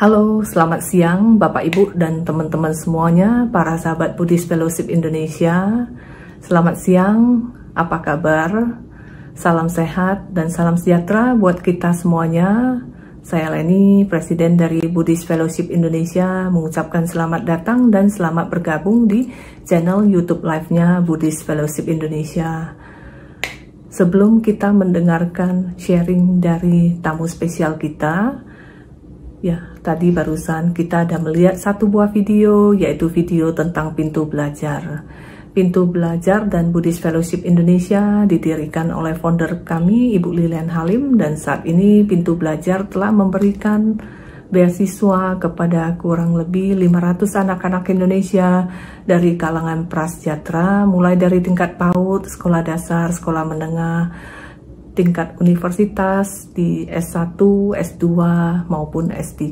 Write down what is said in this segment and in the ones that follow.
Halo, selamat siang Bapak Ibu dan teman-teman semuanya, para sahabat Buddhist Fellowship Indonesia. Selamat siang, apa kabar? Salam sehat dan salam sejahtera buat kita semuanya. Saya Leni, Presiden dari Buddhist Fellowship Indonesia, mengucapkan selamat datang dan selamat bergabung di channel YouTube Live-nya Buddhist Fellowship Indonesia. Sebelum kita mendengarkan sharing dari tamu spesial kita, ya, tadi barusan kita ada melihat satu buah video, yaitu video tentang pintu belajar. Pintu belajar dan Buddhist Fellowship Indonesia didirikan oleh founder kami, Ibu Lilian Halim, dan saat ini pintu belajar telah memberikan beasiswa kepada kurang lebih 500 anak-anak Indonesia dari kalangan prasejahtera, mulai dari tingkat PAUD, sekolah dasar, sekolah menengah, tingkat universitas di S1, S2 maupun S3.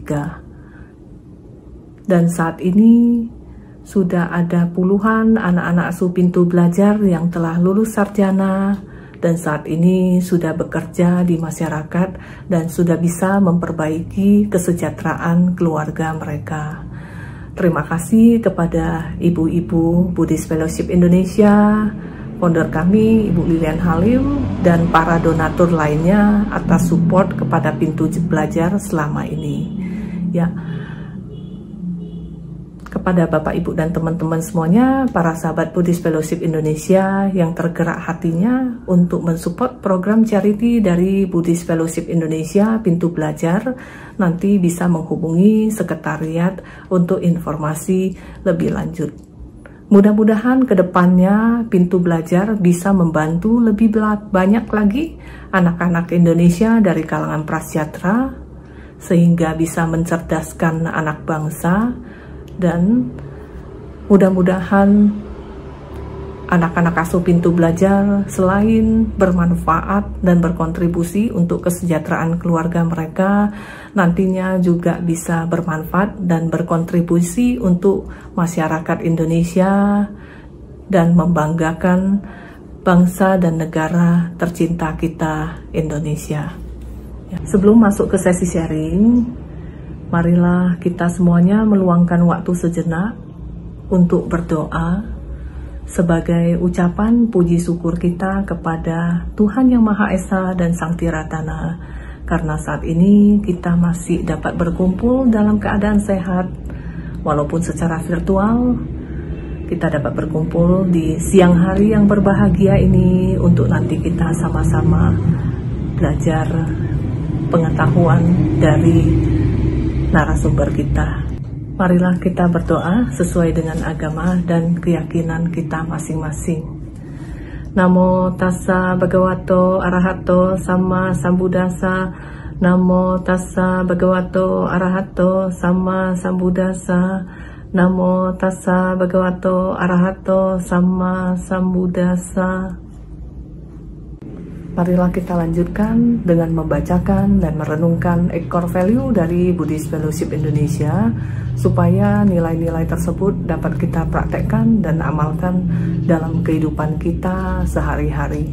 Dan saat ini sudah ada puluhan anak-anak asuh pintu belajar yang telah lulus sarjana dan saat ini sudah bekerja di masyarakat dan sudah bisa memperbaiki kesejahteraan keluarga mereka. Terima kasih kepada ibu-ibu Buddhist Fellowship Indonesia, founder kami, Ibu Lilian Halim, dan para donatur lainnya atas support kepada pintu belajar selama ini. Ya, kepada Bapak, Ibu, dan teman-teman semuanya, para sahabat Buddhist Fellowship Indonesia yang tergerak hatinya untuk mensupport program charity dari Buddhist Fellowship Indonesia, pintu belajar, nanti bisa menghubungi sekretariat untuk informasi lebih lanjut. Mudah-mudahan ke depannya pintu belajar bisa membantu lebih banyak lagi anak-anak Indonesia dari kalangan prasejahtera sehingga bisa mencerdaskan anak bangsa, dan mudah-mudahan anak-anak asuh pintu belajar selain bermanfaat dan berkontribusi untuk kesejahteraan keluarga mereka, nantinya juga bisa bermanfaat dan berkontribusi untuk masyarakat Indonesia dan membanggakan bangsa dan negara tercinta kita, Indonesia. Sebelum masuk ke sesi sharing, marilah kita semuanya meluangkan waktu sejenak untuk berdoa sebagai ucapan puji syukur kita kepada Tuhan Yang Maha Esa dan Sang Tiratana, karena saat ini kita masih dapat berkumpul dalam keadaan sehat, walaupun secara virtual. Kita dapat berkumpul di siang hari yang berbahagia ini untuk nanti kita sama-sama belajar pengetahuan dari narasumber kita. Marilah kita berdoa sesuai dengan agama dan keyakinan kita masing-masing. Namo tassa bhagavato arahato sama sambuddhassa. Namo tassa bhagavato arahato sama sambuddhassa. Namo tassa bhagavato arahato sama sambuddhassa. Marilah kita lanjutkan dengan membacakan dan merenungkan core value dari Buddhist Fellowship Indonesia, supaya nilai-nilai tersebut dapat kita praktekkan dan amalkan dalam kehidupan kita sehari-hari.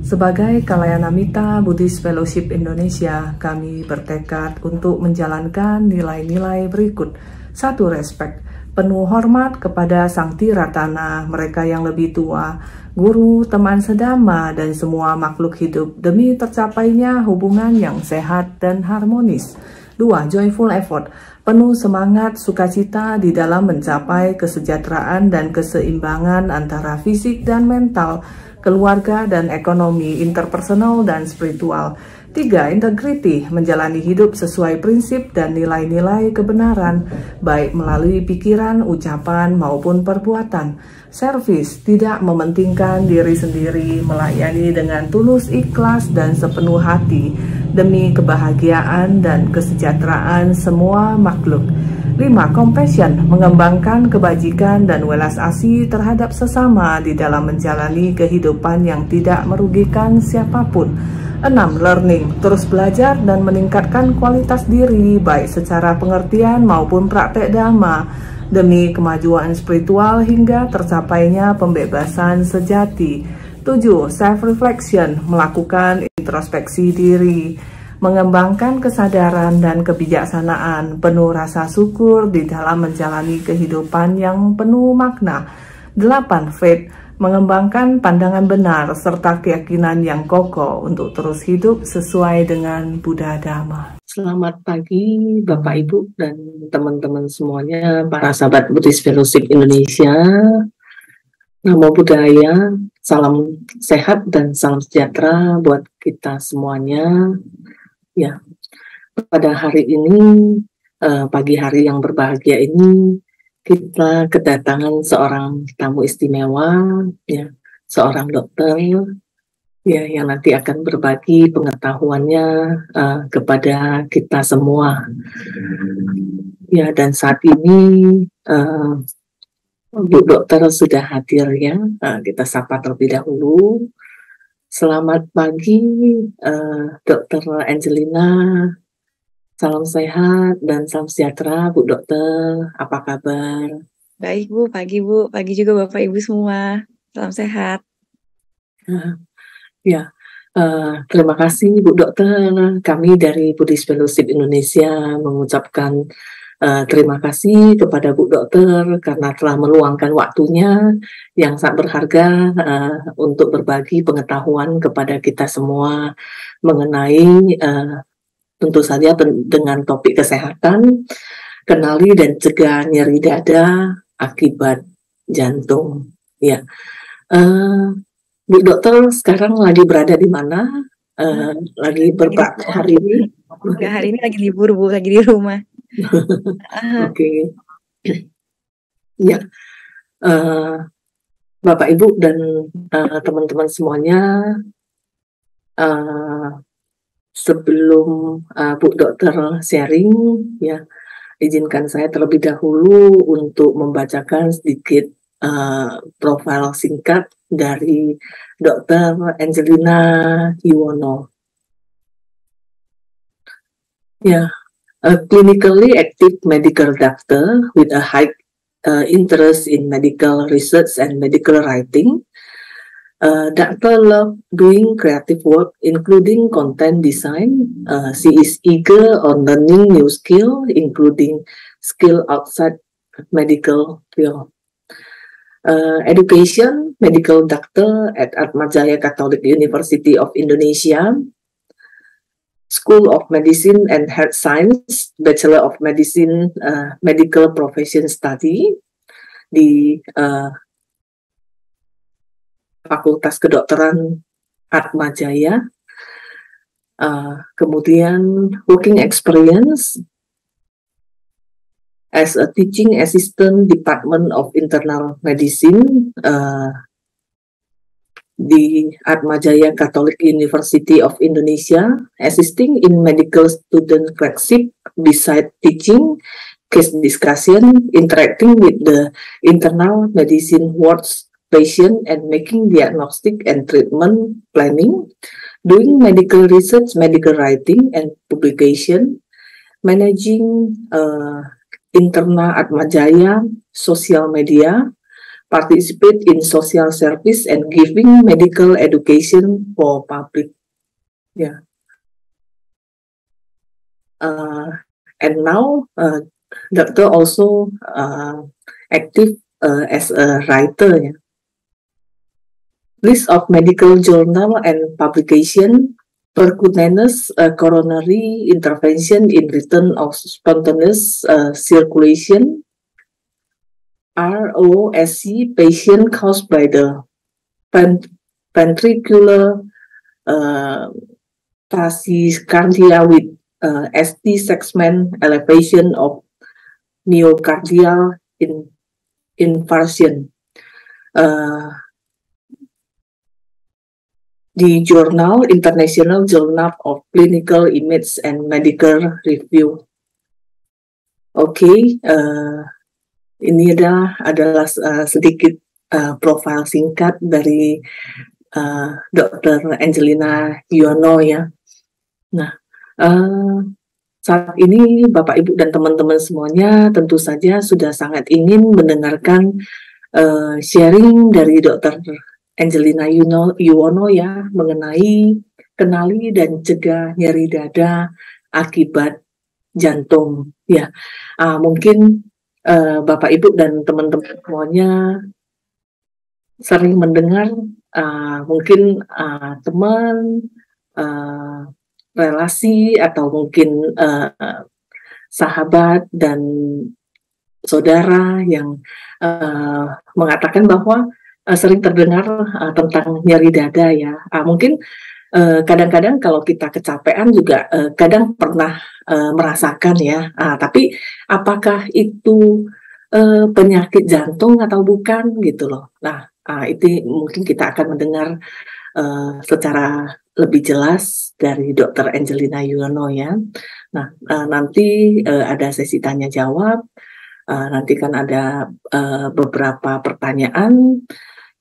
Sebagai Kalayanamita Buddhist Fellowship Indonesia, kami bertekad untuk menjalankan nilai-nilai berikut. 1. Respek, penuh hormat kepada Sang Tiratana, mereka yang lebih tua, guru, teman sedama, dan semua makhluk hidup demi tercapainya hubungan yang sehat dan harmonis. 2. Joyful effort, penuh semangat sukacita di dalam mencapai kesejahteraan dan keseimbangan antara fisik dan mental, keluarga dan ekonomi, interpersonal dan spiritual. 3. Integrity, menjalani hidup sesuai prinsip dan nilai-nilai kebenaran, baik melalui pikiran, ucapan, maupun perbuatan. Service, tidak mementingkan diri sendiri, melayani dengan tulus ikhlas dan sepenuh hati, demi kebahagiaan dan kesejahteraan semua makhluk. 5. Compassion, mengembangkan kebajikan dan welas asih terhadap sesama di dalam menjalani kehidupan yang tidak merugikan siapapun. 6. Learning, terus belajar dan meningkatkan kualitas diri, baik secara pengertian maupun praktek dhamma, demi kemajuan spiritual hingga tercapainya pembebasan sejati. 7. Self-reflection, melakukan introspeksi diri. mengembangkan kesadaran dan kebijaksanaan, penuh rasa syukur di dalam menjalani kehidupan yang penuh makna. 8. Faith, mengembangkan pandangan benar serta keyakinan yang kokoh untuk terus hidup sesuai dengan Buddha Dharma. Selamat pagi Bapak Ibu dan teman-teman semuanya, para sahabat Buddhist Fellowship Indonesia. Namo Buddhaya, salam sehat dan salam sejahtera buat kita semuanya. Ya, pada hari ini, pagi hari yang berbahagia ini, kita kedatangan seorang tamu istimewa, ya, seorang dokter, ya, yang nanti akan berbagi pengetahuannya kepada kita semua. Ya, dan saat ini Bu Dokter sudah hadir ya. Kita sapa terlebih dahulu. Selamat pagi, Dokter Angelina. Salam sehat dan salam sejahtera, Bu Dokter. Apa kabar? Baik Bu, pagi juga Bapak Ibu semua. Salam sehat. Ya, terima kasih Bu Dokter. Kami dari Buddhist Fellowship Indonesia mengucapkan terima kasih kepada Bu Dokter karena telah meluangkan waktunya yang sangat berharga untuk berbagi pengetahuan kepada kita semua mengenai tentu saja dengan topik kesehatan, kenali dan cegah nyeri dada akibat jantung. Ya. Bu Dokter sekarang lagi berada di mana? Lagi berbakti hari ini? Enggak, hari ini lagi libur Bu, lagi di rumah. Oke. Ya, Bapak Ibu dan teman-teman semuanya, sebelum Bu Dokter sharing, ya, izinkan saya terlebih dahulu untuk membacakan sedikit profil singkat dari Dr. Angelina Yuwono. Ya, a clinically active medical doctor with a high interest in medical research and medical writing. Dr. love doing creative work, including content design. She is eager on learning new skill, including skill outside medical field. Education, medical doctor at Atmajaya Catholic University of Indonesia, School of Medicine and Health Science, Bachelor of Medicine, Medical Profession Study di Fakultas Kedokteran Atmajaya. Kemudian working experience as a teaching assistant Department of Internal Medicine di Atmajaya Catholic University of Indonesia, assisting in medical student clerkship beside teaching, case discussion, interacting with the internal medicine wards patient and making diagnostic and treatment planning, doing medical research, medical writing and publication, managing internal Atmajaya social media, participate in social service and giving medical education for public. Yeah. And now, Doctor also active as a writer. Yeah. List of medical journal and publication, percutaneous coronary intervention in return of spontaneous circulation, ROSC patient caused by the ventricular tachycardia with ST segment elevation of myocardial infarction. The journal, International Journal of Clinical Image and Medical Review. Oke, ini adalah sedikit profil singkat dari Dr. Angelina Yuwono ya. Nah, saat ini Bapak Ibu dan teman-teman semuanya tentu saja sudah sangat ingin mendengarkan sharing dari Dr. Angelina Yuwono ya mengenai kenali dan cegah nyeri dada akibat jantung. Ya, mungkin Bapak Ibu dan teman-teman semuanya sering mendengar mungkin teman, relasi atau mungkin sahabat dan saudara yang mengatakan bahwa sering terdengar tentang nyeri dada ya. Mungkin kadang-kadang kalau kita kecapean juga kadang pernah merasakan ya. Tapi apakah itu penyakit jantung atau bukan gitu loh. Nah, itu mungkin kita akan mendengar secara lebih jelas dari Dr. Angelina Yuwono ya. Nah, nanti ada sesi tanya jawab. Nanti kan ada beberapa pertanyaan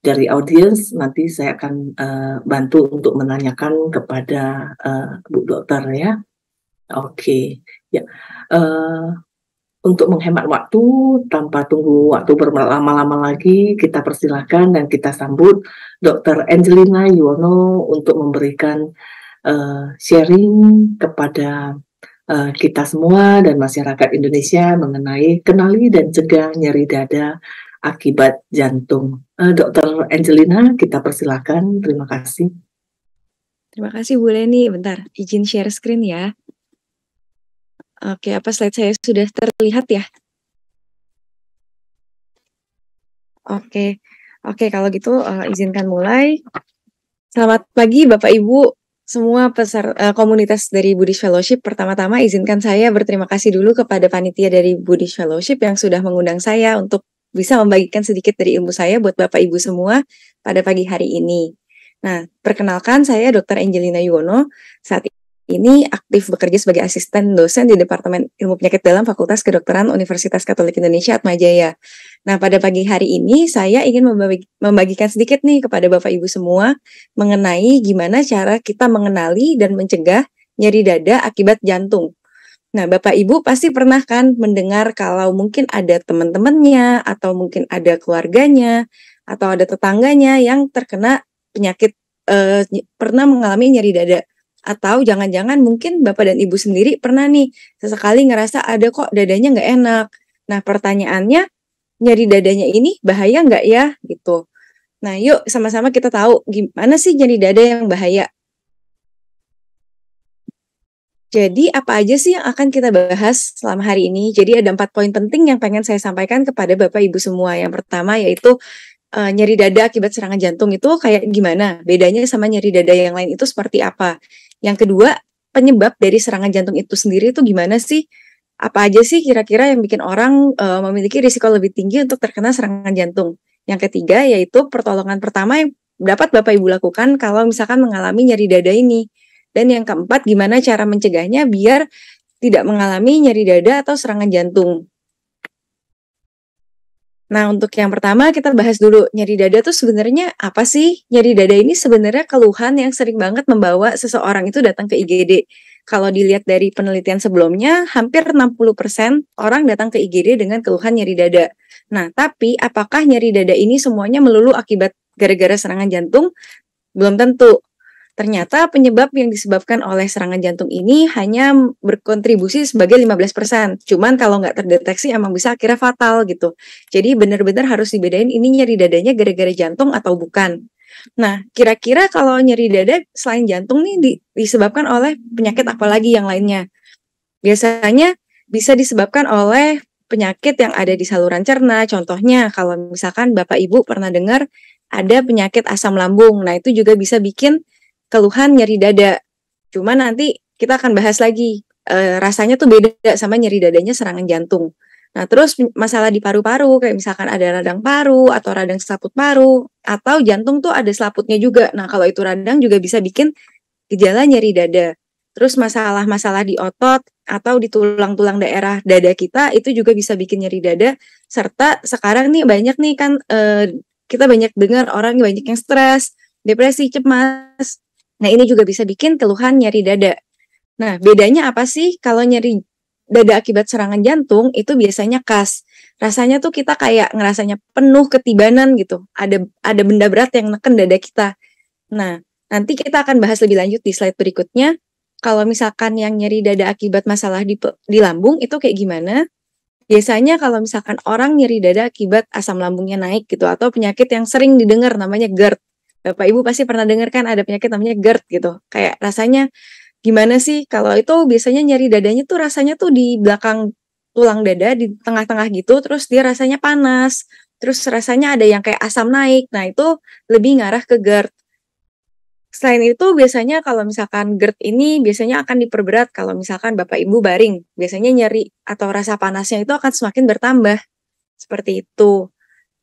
dari audiens. Nanti saya akan bantu untuk menanyakan kepada Bu Dokter ya. Oke, ya. Untuk menghemat waktu, tanpa tunggu waktu berlama-lama lagi, kita persilahkan dan kita sambut Dr. Angelina Yuwono untuk memberikan sharing kepada kita semua dan masyarakat Indonesia mengenai kenali dan cegah nyeri dada akibat jantung. Dr. Angelina, kita persilahkan. Terima kasih. Terima kasih Bu Leni. Bentar, izin share screen ya. Oke, apa slide saya sudah terlihat ya? Oke, kalau gitu izinkan mulai. Selamat pagi Bapak Ibu semua komunitas dari Buddhist Fellowship. Pertama-tama izinkan saya berterima kasih dulu kepada panitia dari Buddhist Fellowship yang sudah mengundang saya untuk bisa membagikan sedikit dari ilmu saya buat Bapak Ibu semua pada pagi hari ini. Nah, perkenalkan saya Dr. Angelina Yuwono. Saat ini aktif bekerja sebagai asisten dosen di Departemen Ilmu Penyakit Dalam Fakultas Kedokteran Universitas Katolik Indonesia Atmajaya. Nah, pada pagi hari ini saya ingin membagikan sedikit nih kepada Bapak Ibu semua mengenai gimana cara kita mengenali dan mencegah nyeri dada akibat jantung. Nah, Bapak Ibu pasti pernah kan mendengar kalau mungkin ada teman-temannya atau mungkin ada keluarganya atau ada tetangganya yang terkena penyakit pernah mengalami nyeri dada. Atau jangan-jangan mungkin Bapak dan Ibu sendiri pernah nih sesekali ngerasa ada kok dadanya nggak enak. Nah, pertanyaannya, nyeri dadanya ini bahaya nggak ya gitu. Nah, yuk sama-sama kita tahu gimana sih nyeri dada yang bahaya. Jadi apa aja sih yang akan kita bahas selama hari ini? Jadi ada 4 poin penting yang pengen saya sampaikan kepada Bapak Ibu semua. Yang pertama yaitu nyeri dada akibat serangan jantung itu kayak gimana? Bedanya sama nyeri dada yang lain itu seperti apa? Yang kedua, penyebab dari serangan jantung itu sendiri itu gimana sih? Apa aja sih kira-kira yang bikin orang memiliki risiko lebih tinggi untuk terkena serangan jantung? Yang ketiga, yaitu pertolongan pertama yang dapat Bapak Ibu lakukan kalau misalkan mengalami nyeri dada ini. Dan yang keempat, gimana cara mencegahnya biar tidak mengalami nyeri dada atau serangan jantung. Nah, untuk yang pertama kita bahas dulu, nyeri dada tuh sebenarnya apa sih? Nyeri dada ini sebenarnya keluhan yang sering banget membawa seseorang itu datang ke IGD. Kalau dilihat dari penelitian sebelumnya, hampir 60% orang datang ke IGD dengan keluhan nyeri dada. Nah, tapi apakah nyeri dada ini semuanya melulu akibat gara-gara serangan jantung? Belum tentu. Ternyata penyebab yang disebabkan oleh serangan jantung ini hanya berkontribusi sebagai 15%. Cuman kalau nggak terdeteksi emang bisa akhirnya fatal gitu. Jadi benar-benar harus dibedain ini nyeri dadanya gara-gara jantung atau bukan. Nah, kira-kira kalau nyeri dada selain jantung nih disebabkan oleh penyakit apa lagi yang lainnya? Biasanya bisa disebabkan oleh penyakit yang ada di saluran cerna. Contohnya kalau misalkan Bapak Ibu pernah dengar ada penyakit asam lambung. Nah, itu juga bisa bikin keluhan nyeri dada. Cuma nanti kita akan bahas lagi. Rasanya tuh beda sama nyeri dadanya serangan jantung. Nah, terus masalah di paru-paru, kayak misalkan ada radang paru atau radang selaput paru, atau jantung tuh ada selaputnya juga. Nah, kalau itu radang juga bisa bikin gejala nyeri dada. Terus masalah-masalah di otot atau di tulang-tulang daerah dada kita, itu juga bisa bikin nyeri dada. Serta sekarang nih banyak nih kan, kita banyak dengar orang banyak yang stres, depresi, cemas. Nah, ini juga bisa bikin keluhan nyeri dada. Nah, bedanya apa sih? Kalau nyeri dada akibat serangan jantung, itu biasanya khas. Rasanya tuh kita kayak ngerasanya penuh ketibanan gitu. Ada benda berat yang neken dada kita. Nah, Nanti kita akan bahas lebih lanjut di slide berikutnya. Kalau misalkan yang nyeri dada akibat masalah di lambung itu kayak gimana? Biasanya kalau misalkan orang nyeri dada akibat asam lambungnya naik gitu, atau penyakit yang sering didengar namanya GERD. Bapak Ibu pasti pernah dengar kan ada penyakit namanya GERD gitu. Kayak rasanya gimana sih? Kalau itu biasanya nyeri dadanya tuh rasanya tuh di belakang tulang dada, di tengah-tengah gitu, terus dia rasanya panas, terus rasanya ada yang kayak asam naik. Nah, itu lebih ngarah ke GERD. Selain itu biasanya kalau misalkan GERD ini biasanya akan diperberat kalau misalkan Bapak Ibu baring. Biasanya nyeri atau rasa panasnya itu akan semakin bertambah. Seperti itu.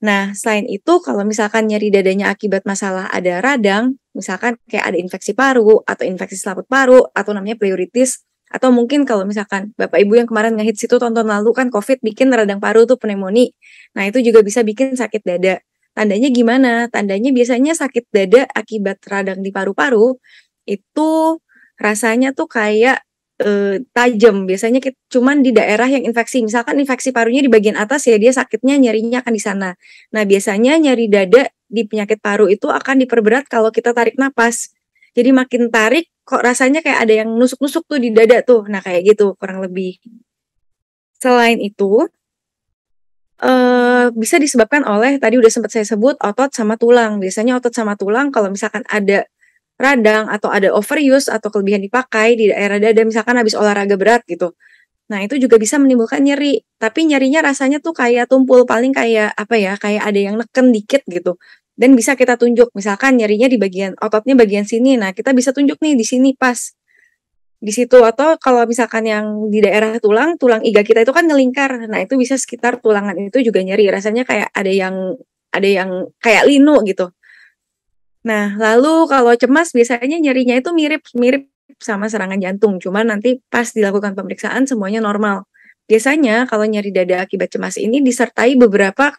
Nah, selain itu kalau misalkan nyeri dadanya akibat masalah ada radang, misalkan kayak ada infeksi paru atau infeksi selaput paru atau namanya pleuritis, atau mungkin kalau misalkan Bapak Ibu yang kemarin ngehits itu tonton lalu kan COVID bikin radang paru tuh pneumonia. Nah, itu juga bisa bikin sakit dada. Tandanya gimana? Tandanya biasanya sakit dada akibat radang di paru-paru itu rasanya tuh kayak tajam. Biasanya cuman di daerah yang infeksi. Misalkan infeksi parunya di bagian atas ya dia sakitnya nyerinya akan di sana. Nah, biasanya nyeri dada di penyakit paru itu akan diperberat kalau kita tarik napas. Jadi makin tarik kok rasanya kayak ada yang nusuk-nusuk tuh di dada tuh. Nah, kayak gitu kurang lebih. Selain itu bisa disebabkan oleh tadi udah sempat saya sebut otot sama tulang. Biasanya otot sama tulang kalau misalkan ada radang atau ada overuse atau kelebihan dipakai di daerah dada misalkan habis olahraga berat gitu. Nah, itu juga bisa menimbulkan nyeri. Tapi nyerinya rasanya tuh kayak tumpul, paling kayak apa ya, kayak ada yang neken dikit gitu. Dan bisa kita tunjuk, misalkan nyerinya di bagian ototnya bagian sini. Nah, kita bisa tunjuk nih di sini pas di situ, atau kalau misalkan yang di daerah tulang, tulang iga kita itu kan ngelingkar. Nah, itu bisa sekitar tulangan itu juga nyeri. Rasanya kayak ada yang kayak linu gitu. Nah, lalu kalau cemas biasanya nyerinya itu mirip-mirip sama serangan jantung. Cuman nanti pas dilakukan pemeriksaan semuanya normal. Biasanya kalau nyeri dada akibat cemas ini disertai beberapa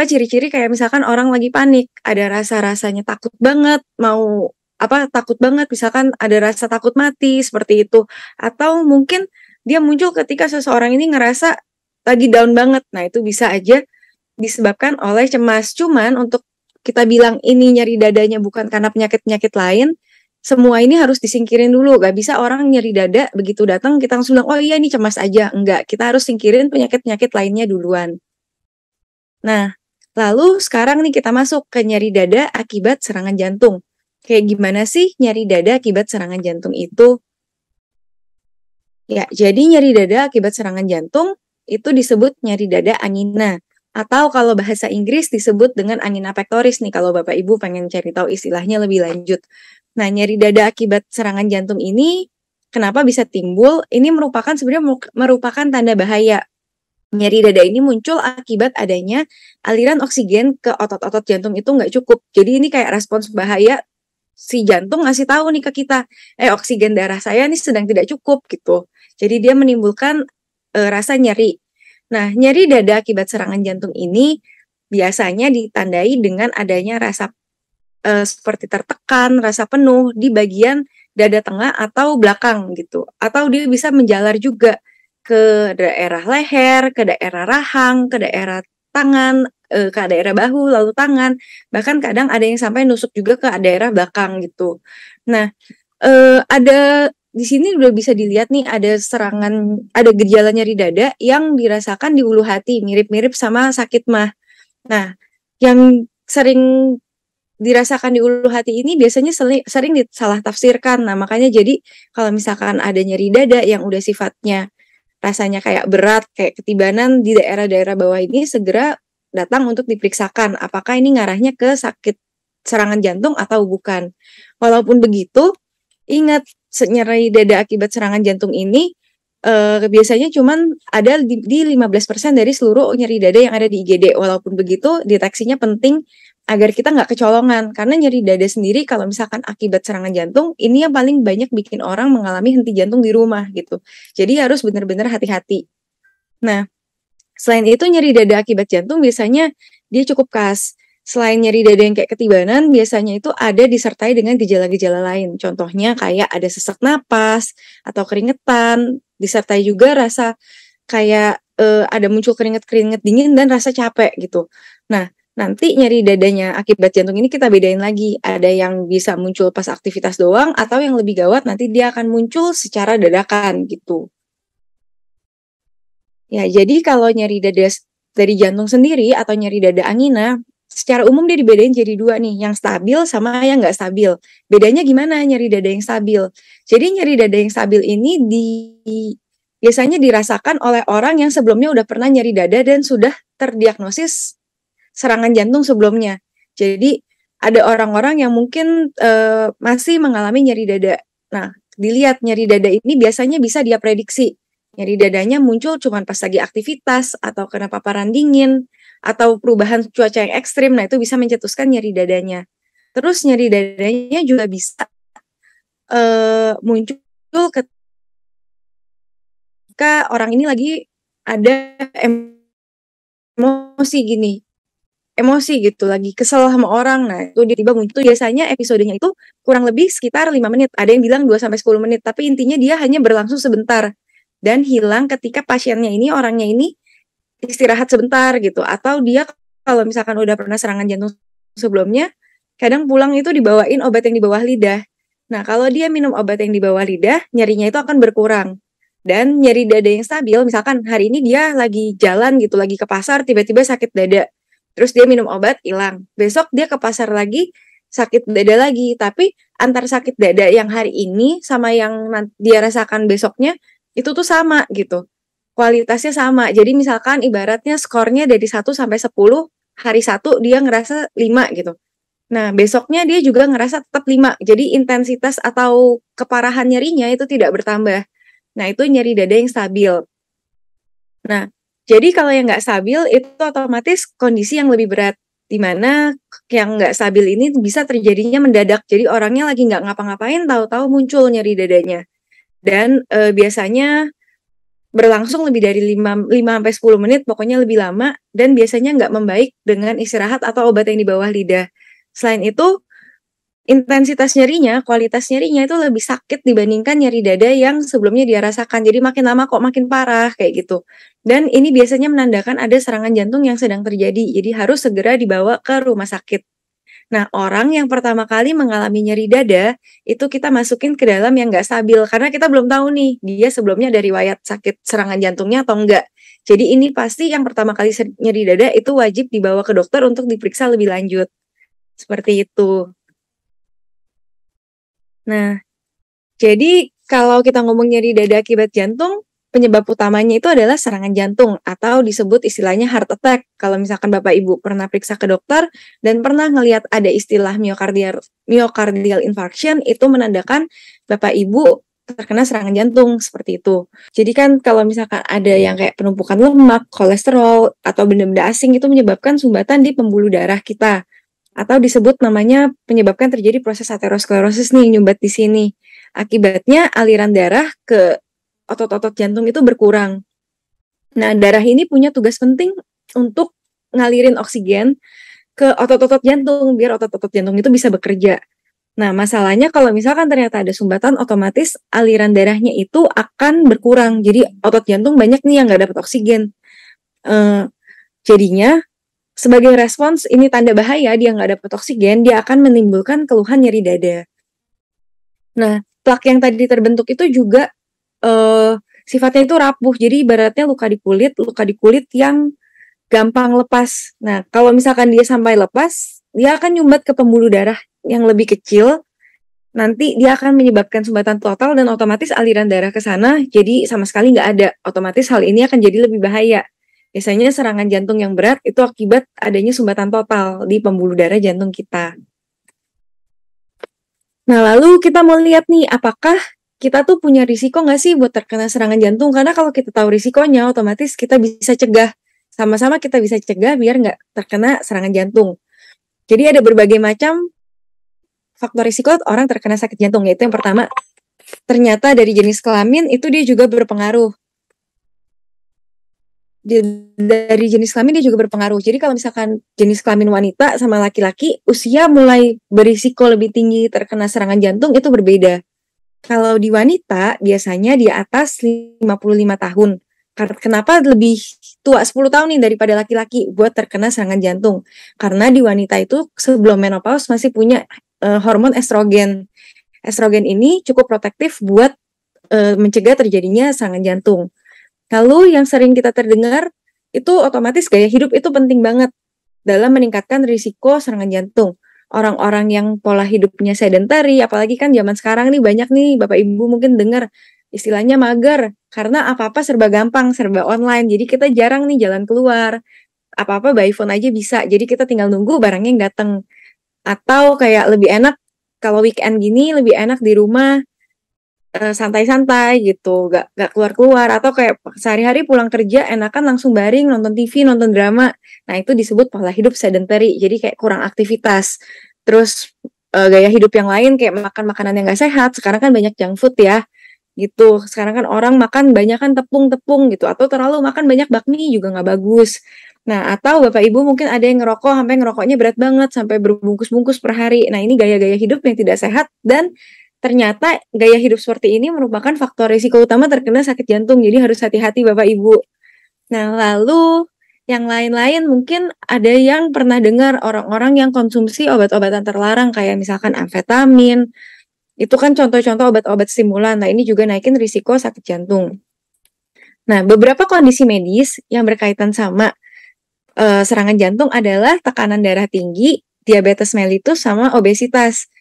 ciri-ciri kayak misalkan orang lagi panik, ada rasa-rasanya takut banget, takut banget, misalkan ada rasa takut mati, seperti itu. Atau mungkin dia muncul ketika seseorang ini ngerasa lagi down banget. Nah, itu bisa aja disebabkan oleh cemas. Cuman untuk kita bilang ini nyeri dadanya bukan karena penyakit-penyakit lain, semua ini harus disingkirin dulu. Gak bisa orang nyeri dada, begitu datang kita langsung bilang, oh iya ini cemas aja. Enggak, kita harus singkirin penyakit-penyakit lainnya duluan. Nah, lalu sekarang nih kita masuk ke nyeri dada akibat serangan jantung. Kayak gimana sih nyeri dada akibat serangan jantung itu? Ya, jadi nyeri dada akibat serangan jantung itu disebut nyeri dada angina. Atau kalau bahasa Inggris disebut dengan angina pectoris nih kalau Bapak Ibu pengen cari tahu istilahnya lebih lanjut. Nah, nyeri dada akibat serangan jantung ini kenapa bisa timbul? Ini merupakan tanda bahaya. Nyeri dada ini muncul akibat adanya aliran oksigen ke otot-otot jantung itu nggak cukup. Jadi ini kayak respons bahaya, si jantung ngasih tahu nih ke kita, oksigen darah saya nih sedang tidak cukup gitu. Jadi dia menimbulkan rasa nyeri. Nah, nyeri dada akibat serangan jantung ini biasanya ditandai dengan adanya rasa seperti tertekan, rasa penuh di bagian dada tengah atau belakang gitu. Atau dia bisa menjalar juga ke daerah leher, ke daerah rahang, ke daerah tangan, ke daerah bahu, lalu tangan. Bahkan kadang ada yang sampai nusuk juga ke daerah belakang gitu. Nah, ada di sini udah bisa dilihat nih ada gejala nyeri dada yang dirasakan di ulu hati, mirip-mirip sama sakit mah. Nah, yang sering dirasakan di ulu hati ini biasanya sering disalah tafsirkan. Nah, makanya jadi kalau misalkan ada nyeri dada yang udah sifatnya rasanya kayak berat, kayak ketibanan di daerah-daerah bawah ini segera datang untuk diperiksakan apakah ini ngarahnya ke sakit serangan jantung atau bukan. Walaupun begitu, ingat nyeri dada akibat serangan jantung ini biasanya cuman ada di 15% dari seluruh nyeri dada yang ada di IGD. Walaupun begitu, deteksinya penting agar kita nggak kecolongan. Karena nyeri dada sendiri kalau misalkan akibat serangan jantung, ini yang paling banyak bikin orang mengalami henti jantung di rumah gitu. Jadi harus benar-benar hati-hati. Nah, selain itu nyeri dada akibat jantung biasanya dia cukup khas. Selain nyeri dada yang kayak ketibanan, biasanya itu ada disertai dengan gejala-gejala lain. Contohnya kayak ada sesak napas atau keringetan, disertai juga rasa kayak ada muncul keringet-keringet dingin dan rasa capek gitu. Nah, nanti nyeri dadanya akibat jantung ini kita bedain lagi. Ada yang bisa muncul pas aktivitas doang, atau yang lebih gawat nanti dia akan muncul secara dadakan gitu. Ya, jadi kalau nyeri dada dari jantung sendiri atau nyeri dada angina, secara umum dia dibedain jadi dua nih, yang stabil sama yang nggak stabil. Bedanya gimana nyeri dada yang stabil? Jadi nyeri dada yang stabil ini biasanya dirasakan oleh orang yang sebelumnya udah pernah nyeri dada dan sudah terdiagnosis serangan jantung sebelumnya. Jadi ada orang-orang yang mungkin masih mengalami nyeri dada. Nah, dilihat nyeri dada ini biasanya bisa dia prediksi. Nyeri dadanya muncul cuma pas lagi aktivitas atau kena paparan dingin atau perubahan cuaca yang ekstrim. Nah, itu bisa mencetuskan nyeri dadanya. Terus nyeri dadanya juga bisa muncul ketika orang ini lagi ada emosi gini. Emosi gitu, lagi kesel sama orang. Nah, itu dia tiba muncul. Biasanya episodenya itu kurang lebih sekitar 5 menit. Ada yang bilang 2-10 menit, tapi intinya dia hanya berlangsung sebentar dan hilang ketika pasiennya ini, orangnya ini istirahat sebentar gitu. Atau dia kalau misalkan udah pernah serangan jantung sebelumnya, kadang pulang itu dibawain obat yang di bawah lidah. Nah, kalau dia minum obat yang di bawah lidah, nyerinya itu akan berkurang. Dan nyeri dada yang stabil, misalkan hari ini dia lagi jalan gitu, lagi ke pasar, tiba-tiba sakit dada. Terus dia minum obat, hilang. Besok dia ke pasar lagi, sakit dada lagi. Tapi antar sakit dada yang hari ini sama yang dia rasakan besoknya, itu tuh sama gitu. Kualitasnya sama. Jadi misalkan ibaratnya skornya dari 1 sampai 10, hari 1 dia ngerasa 5 gitu. Nah, besoknya dia juga ngerasa tetap 5. Jadi intensitas atau keparahan nyerinya itu tidak bertambah. Nah, itu nyeri dada yang stabil. Nah, jadi kalau yang nggak stabil itu otomatis kondisi yang lebih berat, di mana yang nggak stabil ini bisa terjadinya mendadak. Jadi orangnya lagi nggak ngapa-ngapain, tahu-tahu muncul nyeri dadanya. Dan biasanya berlangsung lebih dari 5-10 menit, pokoknya lebih lama, dan biasanya nggak membaik dengan istirahat atau obat yang di bawah lidah. Selain itu, intensitas nyerinya, kualitas nyerinya itu lebih sakit dibandingkan nyeri dada yang sebelumnya dia rasakan. Jadi makin lama kok makin parah kayak gitu. Dan ini biasanya menandakan ada serangan jantung yang sedang terjadi. Jadi harus segera dibawa ke rumah sakit. Nah, orang yang pertama kali mengalami nyeri dada, itu kita masukin ke dalam yang nggak stabil. Karena kita belum tahu nih, dia sebelumnya ada riwayat sakit serangan jantungnya atau enggak. Jadi ini pasti yang pertama kali nyeri dada itu wajib dibawa ke dokter untuk diperiksa lebih lanjut. Seperti itu. Nah, jadi kalau kita ngomong nyeri dada akibat jantung, penyebab utamanya itu adalah serangan jantung atau disebut istilahnya heart attack. Kalau misalkan Bapak Ibu pernah periksa ke dokter dan pernah ngelihat ada istilah myocardial infarction, itu menandakan Bapak Ibu terkena serangan jantung seperti itu. Jadi kan kalau misalkan ada yang kayak penumpukan lemak, kolesterol, atau benda-benda asing itu menyebabkan sumbatan di pembuluh darah kita. Atau disebut namanya menyebabkan terjadi proses aterosklerosis nih, nyumbat di sini. Akibatnya aliran darah ke otot-otot jantung itu berkurang. Nah, darah ini punya tugas penting untuk ngalirin oksigen ke otot-otot jantung, biar otot-otot jantung itu bisa bekerja. Nah, masalahnya kalau misalkan ternyata ada sumbatan, otomatis aliran darahnya itu akan berkurang. Jadi otot jantung banyak nih yang nggak dapat oksigen. Jadinya, sebagai respons ini tanda bahaya, dia nggak dapat oksigen, dia akan menimbulkan keluhan nyeri dada. Nah, plak yang tadi terbentuk itu juga sifatnya itu rapuh. Jadi ibaratnya luka di kulit yang gampang lepas. Nah, kalau misalkan dia sampai lepas, dia akan nyumbat ke pembuluh darah yang lebih kecil. Nanti dia akan menyebabkan sumbatan total dan otomatis aliran darah ke sana jadi sama sekali nggak ada. Otomatis hal ini akan jadi lebih bahaya. Biasanya serangan jantung yang berat itu akibat adanya sumbatan total di pembuluh darah jantung kita. Nah, lalu kita mau lihat nih, apakah kita tuh punya risiko nggak sih buat terkena serangan jantung? Karena kalau kita tahu risikonya, otomatis kita bisa cegah. Sama-sama kita bisa cegah biar nggak terkena serangan jantung. Jadi ada berbagai macam faktor risiko orang terkena sakit jantung. Yaitu yang pertama, ternyata dari jenis kelamin itu dia juga berpengaruh. Dari jenis kelamin dia juga berpengaruh. Jadi kalau misalkan jenis kelamin wanita sama laki-laki, usia mulai berisiko lebih tinggi terkena serangan jantung itu berbeda. Kalau di wanita biasanya di atas 55 tahun. Kenapa lebih tua 10 tahun nih daripada laki-laki buat terkena serangan jantung? Karena di wanita itu sebelum menopause masih punya hormon estrogen. Estrogen ini cukup protektif buat mencegah terjadinya serangan jantung. Lalu yang sering kita terdengar itu otomatis gaya hidup itu penting banget dalam meningkatkan risiko serangan jantung. Orang-orang yang pola hidupnya sedentary, apalagi kan zaman sekarang nih banyak nih Bapak Ibu mungkin dengar istilahnya mager, karena apa-apa serba gampang, serba online. Jadi kita jarang nih jalan keluar. Apa-apa by phone aja bisa. Jadi kita tinggal nunggu barangnya yang datang. Atau kayak lebih enak kalau weekend gini lebih enak di rumah santai-santai gitu, gak keluar-keluar. Atau kayak sehari-hari pulang kerja enakan langsung baring nonton TV, nonton drama. Nah itu disebut pola hidup sedentary. Jadi kayak kurang aktivitas. Terus gaya hidup yang lain kayak makan makanan yang gak sehat. Sekarang kan banyak junk food ya gitu. Sekarang kan orang makan banyak kan tepung-tepung gitu, atau terlalu makan banyak bakmi juga nggak bagus. Nah, atau Bapak Ibu mungkin ada yang ngerokok sampai ngerokoknya berat banget sampai berbungkus-bungkus per hari. Nah, ini gaya-gaya hidup yang tidak sehat dan ternyata gaya hidup seperti ini merupakan faktor risiko utama terkena sakit jantung. Jadi harus hati-hati Bapak Ibu. Nah, lalu yang lain-lain mungkin ada yang pernah dengar orang-orang yang konsumsi obat-obatan terlarang kayak misalkan amfetamin. Itu kan contoh-contoh obat-obat stimulan. Nah, ini juga naikin risiko sakit jantung. Nah, beberapa kondisi medis yang berkaitan sama serangan jantung adalah tekanan darah tinggi, diabetes mellitus, sama obesitas.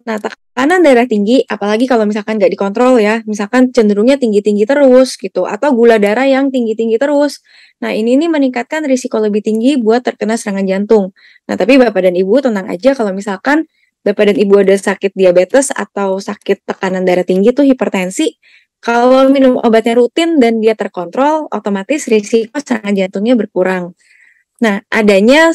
Nah, tekanan darah tinggi, apalagi kalau misalkan nggak dikontrol ya, misalkan cenderungnya tinggi-tinggi terus gitu, atau gula darah yang tinggi-tinggi terus. Nah, ini nih meningkatkan risiko lebih tinggi buat terkena serangan jantung. Nah, tapi Bapak dan Ibu tenang aja kalau misalkan Bapak dan Ibu ada sakit diabetes atau sakit tekanan darah tinggi tuh hipertensi, kalau minum obatnya rutin dan dia terkontrol, otomatis risiko serangan jantungnya berkurang. Nah, adanya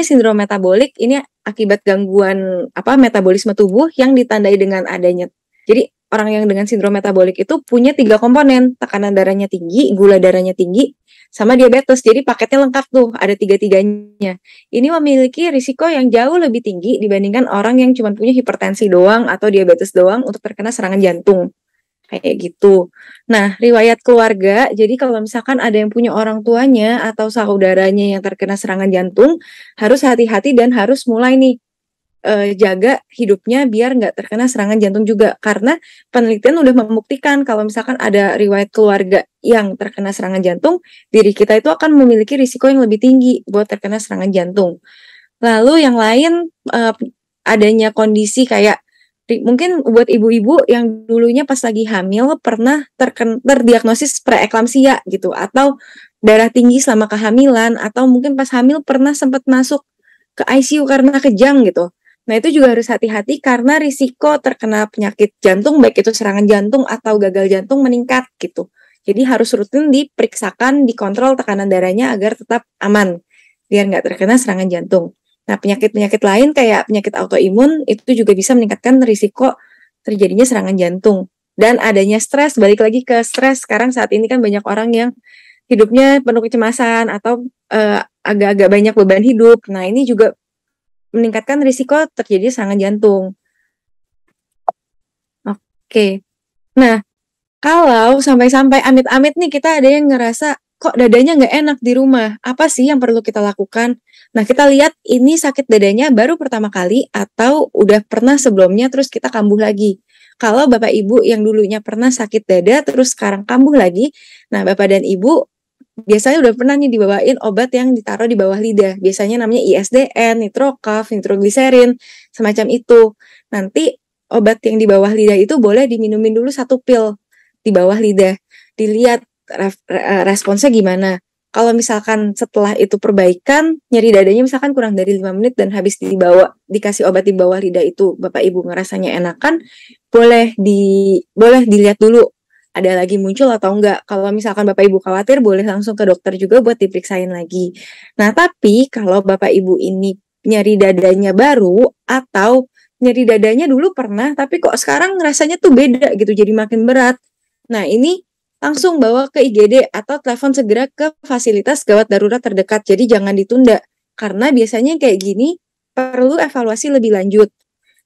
sindrom metabolik ini akibat gangguan metabolisme tubuh yang ditandai dengan adanya. Jadi orang yang dengan sindrom metabolik itu punya 3 komponen, tekanan darahnya tinggi, gula darahnya tinggi, sama diabetes. Jadi paketnya lengkap tuh, ada 3-3-nya. Ini memiliki risiko yang jauh lebih tinggi dibandingkan orang yang cuma punya hipertensi doang atau diabetes doang untuk terkena serangan jantung. Kayak gitu. Nah, riwayat keluarga, jadi kalau misalkan ada yang punya orang tuanya atau saudaranya yang terkena serangan jantung, harus hati-hati dan harus mulai nih jaga hidupnya biar nggak terkena serangan jantung juga, karena penelitian udah membuktikan kalau misalkan ada riwayat keluarga yang terkena serangan jantung, diri kita itu akan memiliki risiko yang lebih tinggi buat terkena serangan jantung. Lalu yang lain adanya kondisi kayak mungkin buat ibu-ibu yang dulunya pas lagi hamil pernah terdiagnosis preeklamsia gitu, atau darah tinggi selama kehamilan, atau mungkin pas hamil pernah sempat masuk ke ICU karena kejang gitu. Nah, itu juga harus hati-hati karena risiko terkena penyakit jantung, baik itu serangan jantung atau gagal jantung, meningkat gitu. Jadi harus rutin diperiksakan, dikontrol tekanan darahnya agar tetap aman, biar nggak terkena serangan jantung. Nah, penyakit-penyakit lain kayak penyakit autoimun itu juga bisa meningkatkan risiko terjadinya serangan jantung. Dan adanya stres, balik lagi ke stres, sekarang saat ini kan banyak orang yang hidupnya penuh kecemasan atau agak-agak banyak beban hidup. Nah, ini juga meningkatkan risiko terjadi serangan jantung. Oke. Nah, kalau sampai-sampai amit-amit nih kita ada yang ngerasa kok dadanya nggak enak di rumah, apa sih yang perlu kita lakukan? Nah, kita lihat ini sakit dadanya baru pertama kali atau udah pernah sebelumnya terus kita kambuh lagi. Kalau Bapak Ibu yang dulunya pernah sakit dada terus sekarang kambuh lagi, nah Bapak dan Ibu biasanya udah pernah nih dibawain obat yang ditaruh di bawah lidah. Biasanya namanya ISDN, nitrokaf, nitrogliserin, semacam itu. Nanti obat yang di bawah lidah itu boleh diminumin dulu 1 pil di bawah lidah. Dilihat responsnya gimana. Kalau misalkan setelah itu perbaikan, nyeri dadanya misalkan kurang dari 5 menit dan habis dikasih obat di bawah lidah itu Bapak Ibu ngerasanya enakan, boleh dilihat dulu ada lagi muncul atau enggak. Kalau misalkan Bapak Ibu khawatir, boleh langsung ke dokter juga buat diperiksain lagi. Nah, tapi kalau Bapak Ibu ini nyeri dadanya baru atau nyeri dadanya dulu pernah, tapi kok sekarang rasanya tuh beda gitu, jadi makin berat. Nah, ini langsung bawa ke IGD atau telepon segera ke fasilitas gawat darurat terdekat. Jadi jangan ditunda, karena biasanya kayak gini perlu evaluasi lebih lanjut.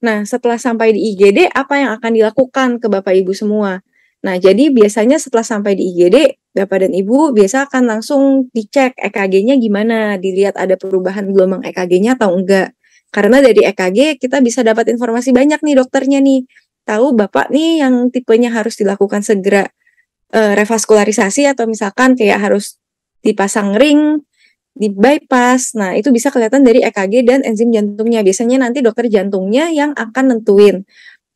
Nah, setelah sampai di IGD, apa yang akan dilakukan ke Bapak Ibu semua? Nah, jadi biasanya setelah sampai di IGD, Bapak dan Ibu biasa akan langsung dicek EKG-nya gimana, dilihat ada perubahan gelombang EKG-nya atau enggak. Karena dari EKG kita bisa dapat informasi banyak nih dokternya nih. Tahu Bapak nih yang tipenya harus dilakukan segera revaskularisasi atau misalkan kayak harus dipasang ring, di bypass. Nah, itu bisa kelihatan dari EKG dan enzim jantungnya. Biasanya nanti dokter jantungnya yang akan nentuin.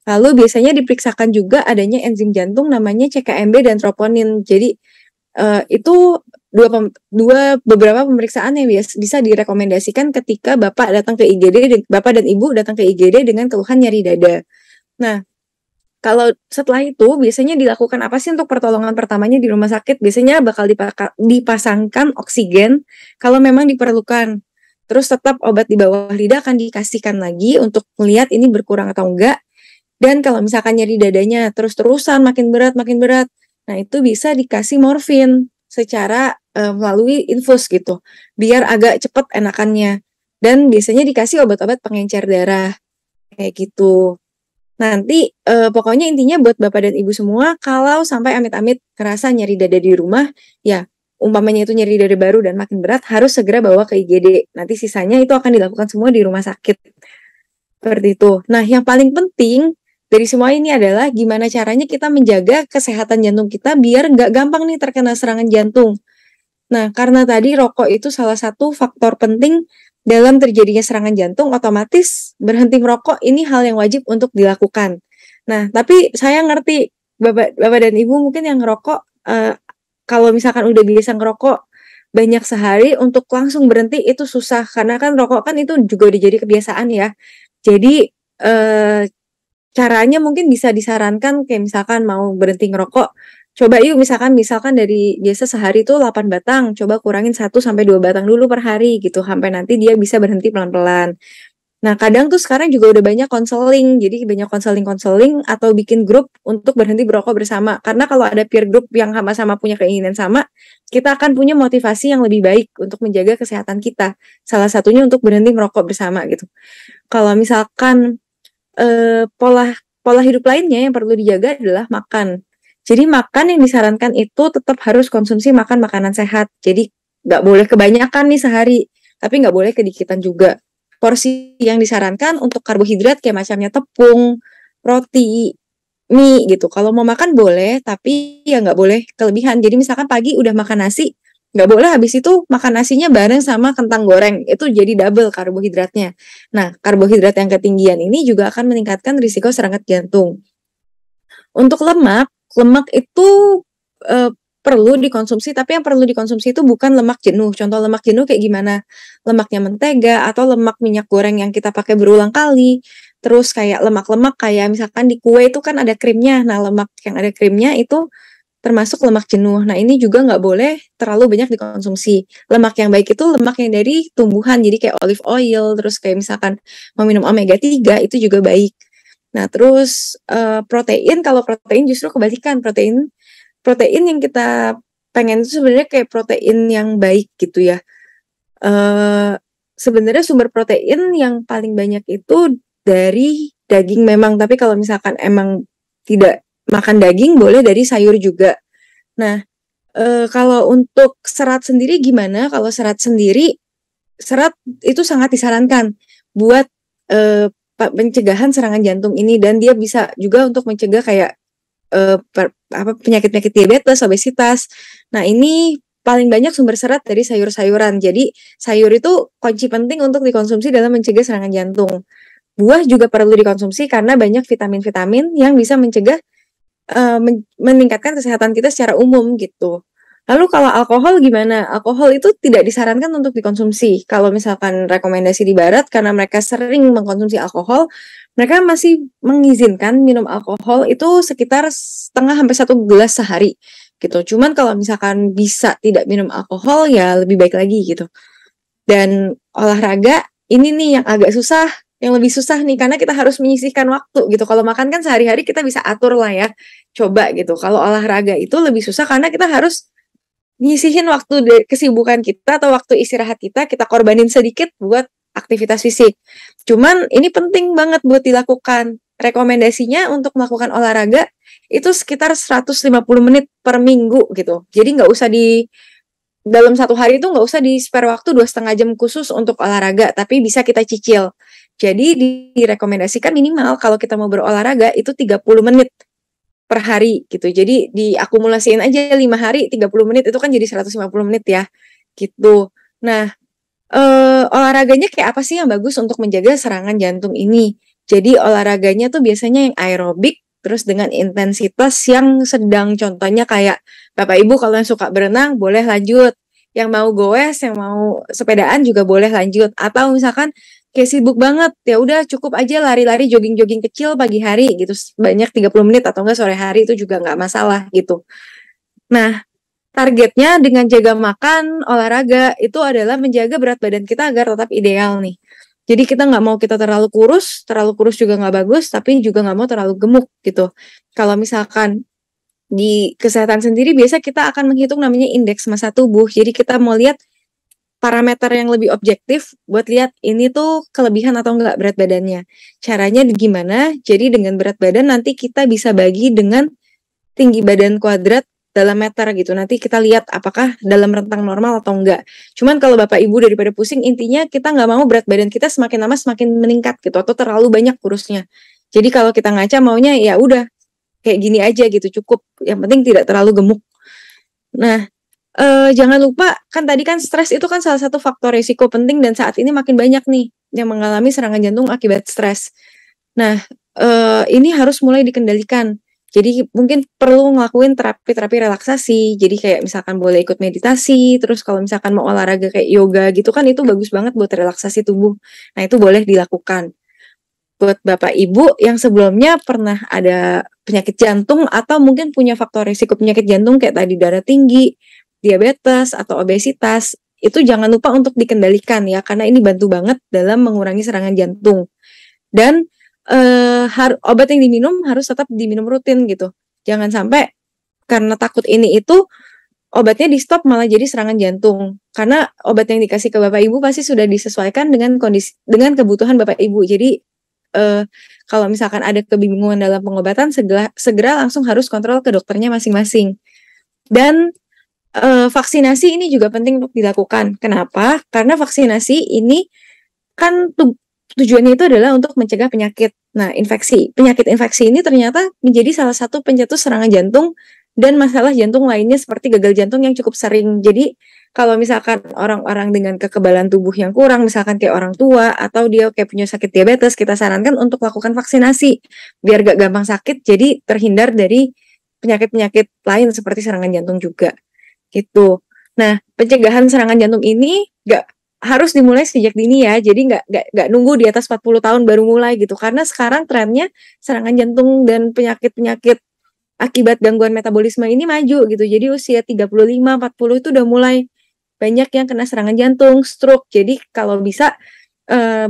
Lalu biasanya diperiksakan juga adanya enzim jantung namanya CKMB dan troponin. Jadi itu beberapa pemeriksaan yang bisa direkomendasikan ketika Bapak datang ke IGD, Bapak dan Ibu datang ke IGD dengan keluhan nyeri dada. Nah, kalau setelah itu biasanya dilakukan apa sih untuk pertolongan pertamanya di rumah sakit? Biasanya bakal dipasangkan oksigen kalau memang diperlukan. Terus tetap obat di bawah lidah akan dikasihkan lagi untuk melihat ini berkurang atau enggak. Dan kalau misalkan nyeri dadanya terus-terusan makin berat, nah itu bisa dikasih morfin secara melalui infus gitu, biar agak cepat enakannya. Dan biasanya dikasih obat-obat pengencer darah, kayak gitu. Nanti pokoknya intinya buat Bapak dan Ibu semua, kalau sampai amit-amit ngerasa nyeri dada di rumah, ya umpamanya itu nyeri dada baru dan makin berat, harus segera bawa ke IGD. Nanti sisanya itu akan dilakukan semua di rumah sakit. Seperti itu. Nah, yang paling penting dari semua ini adalah gimana caranya kita menjaga kesehatan jantung kita biar nggak gampang nih terkena serangan jantung. Nah, karena tadi rokok itu salah satu faktor penting dalam terjadinya serangan jantung, otomatis berhenti merokok ini hal yang wajib untuk dilakukan. Nah, tapi saya ngerti Bapak dan Ibu mungkin yang ngerokok, kalau misalkan udah biasa ngerokok banyak sehari untuk langsung berhenti itu susah, karena kan rokok kan itu juga udah jadi kebiasaan ya. Jadi caranya mungkin bisa disarankan kayak misalkan mau berhenti ngerokok, coba yuk misalkan dari biasa sehari itu 8 batang, coba kurangin 1 sampai 2 batang dulu per hari gitu, sampai nanti dia bisa berhenti pelan-pelan. Nah, kadang tuh sekarang juga udah banyak konseling, jadi banyak konseling atau bikin grup untuk berhenti berokok bersama. Karena kalau ada peer group yang sama-sama punya keinginan sama, kita akan punya motivasi yang lebih baik untuk menjaga kesehatan kita. Salah satunya untuk berhenti merokok bersama gitu. Kalau misalkan pola hidup lainnya yang perlu dijaga adalah makan. Jadi makan yang disarankan itu tetap harus konsumsi makan makanan sehat. Jadi nggak boleh kebanyakan nih sehari, tapi nggak boleh kedikitan juga. Porsi yang disarankan untuk karbohidrat kayak macamnya tepung, roti, mie gitu. Kalau mau makan boleh, tapi ya nggak boleh kelebihan. Jadi misalkan pagi udah makan nasi, nggak boleh habis itu makan nasinya bareng sama kentang goreng. Itu jadi double karbohidratnya. Nah, karbohidrat yang ketinggian ini juga akan meningkatkan risiko serangan jantung. Untuk lemak itu perlu dikonsumsi, tapi yang perlu dikonsumsi itu bukan lemak jenuh. Contoh lemak jenuh kayak gimana? Lemaknya mentega atau lemak minyak goreng yang kita pakai berulang kali. Terus kayak lemak-lemak kayak misalkan di kue itu kan ada krimnya. Nah, lemak yang ada krimnya itu termasuk lemak jenuh. Nah, ini juga nggak boleh terlalu banyak dikonsumsi. Lemak yang baik itu lemak yang dari tumbuhan, jadi kayak olive oil, terus kayak misalkan mau minum omega 3 itu juga baik. Nah, terus protein, kalau protein justru kebalikan. Protein yang kita pengen itu sebenarnya kayak protein yang baik gitu ya. Sebenarnya sumber protein yang paling banyak itu dari daging memang, tapi kalau misalkan emang tidak makan daging boleh dari sayur juga. Nah, kalau untuk serat sendiri gimana? Kalau serat itu sangat disarankan buat pencegahan serangan jantung ini, dan dia bisa juga untuk mencegah kayak penyakit-penyakit diabetes, obesitas. Nah, ini paling banyak sumber serat dari sayur-sayuran. Jadi, sayur itu kunci penting untuk dikonsumsi dalam mencegah serangan jantung. Buah juga perlu dikonsumsi karena banyak vitamin-vitamin yang bisa mencegah meningkatkan kesehatan kita secara umum gitu. Lalu kalau alkohol gimana? Alkohol itu tidak disarankan untuk dikonsumsi. Kalau misalkan rekomendasi di barat, karena mereka sering mengkonsumsi alkohol, mereka masih mengizinkan minum alkohol itu sekitar setengah sampai 1 gelas sehari gitu. Cuman kalau misalkan bisa tidak minum alkohol ya lebih baik lagi gitu. Dan olahraga ini nih yang agak susah, yang lebih susah nih, karena kita harus menyisihkan waktu gitu. Kalau makan kan sehari-hari kita bisa atur lah ya, coba gitu. Kalau olahraga itu lebih susah karena kita harus nyisihin waktu dari kesibukan kita atau waktu istirahat kita korbanin sedikit buat aktivitas fisik. Cuman ini penting banget buat dilakukan. Rekomendasinya untuk melakukan olahraga itu sekitar 150 menit per minggu gitu. Jadi nggak usah dalam satu hari itu nggak usah di spare waktu 2,5 jam khusus untuk olahraga, tapi bisa kita cicil. Jadi direkomendasikan minimal kalau kita mau berolahraga itu 30 menit per hari gitu. Jadi diakumulasiin aja 5 hari 30 menit itu kan jadi 150 menit ya gitu. Nah, olahraganya kayak apa sih yang bagus untuk menjaga serangan jantung ini? Jadi olahraganya tuh biasanya yang aerobik terus dengan intensitas yang sedang, contohnya kayak Bapak Ibu kalau yang suka berenang boleh lanjut, yang mau goes, yang mau sepedaan juga boleh lanjut, atau misalkan kayak sibuk banget ya udah cukup aja lari-lari jogging-jogging kecil pagi hari gitu banyak 30 menit atau enggak sore hari itu juga nggak masalah gitu. Nah, targetnya dengan jaga makan, olahraga itu adalah menjaga berat badan kita agar tetap ideal nih. Jadi kita nggak mau kita terlalu kurus juga nggak bagus, tapi juga nggak mau terlalu gemuk gitu. Kalau misalkan di kesehatan sendiri biasa kita akan menghitung namanya indeks massa tubuh. Jadi kita mau lihat parameter yang lebih objektif buat lihat ini tuh kelebihan atau enggak berat badannya. Caranya gimana? Jadi dengan berat badan nanti kita bisa bagi dengan tinggi badan kuadrat dalam meter gitu. Nanti kita lihat apakah dalam rentang normal atau enggak. Cuman kalau Bapak Ibu daripada pusing, intinya kita nggak mau berat badan kita semakin lama semakin meningkat gitu atau terlalu banyak kurusnya. Jadi kalau kita ngaca maunya ya udah kayak gini aja gitu cukup. Yang penting tidak terlalu gemuk. Nah, jangan lupa kan tadi kan stres itu kan salah satu faktor risiko penting dan saat ini makin banyak nih yang mengalami serangan jantung akibat stres. Nah, ini harus mulai dikendalikan. Jadi mungkin perlu ngelakuin terapi-terapi relaksasi. Jadi kayak misalkan boleh ikut meditasi, terus kalau misalkan mau olahraga kayak yoga gitu kan itu bagus banget buat relaksasi tubuh. Nah, itu boleh dilakukan. Buat Bapak Ibu yang sebelumnya pernah ada penyakit jantung atau mungkin punya faktor risiko penyakit jantung kayak tadi darah tinggi, diabetes atau obesitas, itu jangan lupa untuk dikendalikan ya karena ini bantu banget dalam mengurangi serangan jantung. Dan obat yang diminum harus tetap diminum rutin gitu. Jangan sampai karena takut ini itu obatnya di stop malah jadi serangan jantung. Karena obat yang dikasih ke Bapak Ibu pasti sudah disesuaikan dengan kondisi dengan kebutuhan Bapak Ibu. Jadi kalau misalkan ada kebingungan dalam pengobatan segera langsung harus kontrol ke dokternya masing-masing. Dan vaksinasi ini juga penting untuk dilakukan. Kenapa? Karena vaksinasi ini kan tujuannya itu adalah untuk mencegah penyakit. Nah, penyakit infeksi ini ternyata menjadi salah satu pencetus serangan jantung dan masalah jantung lainnya seperti gagal jantung yang cukup sering. Jadi, kalau misalkan orang-orang dengan kekebalan tubuh yang kurang, misalkan kayak orang tua atau dia kayak punya sakit diabetes, kita sarankan untuk lakukan vaksinasi biar gak gampang sakit, jadi terhindar dari penyakit-penyakit lain seperti serangan jantung juga. Gitu. Nah, pencegahan serangan jantung ini gak harus dimulai sejak dini ya, jadi nggak nunggu di atas 40 tahun baru mulai gitu, karena sekarang trennya serangan jantung dan penyakit-penyakit akibat gangguan metabolisme ini maju gitu, jadi usia 35-40 itu udah mulai banyak yang kena serangan jantung, stroke. Jadi kalau bisa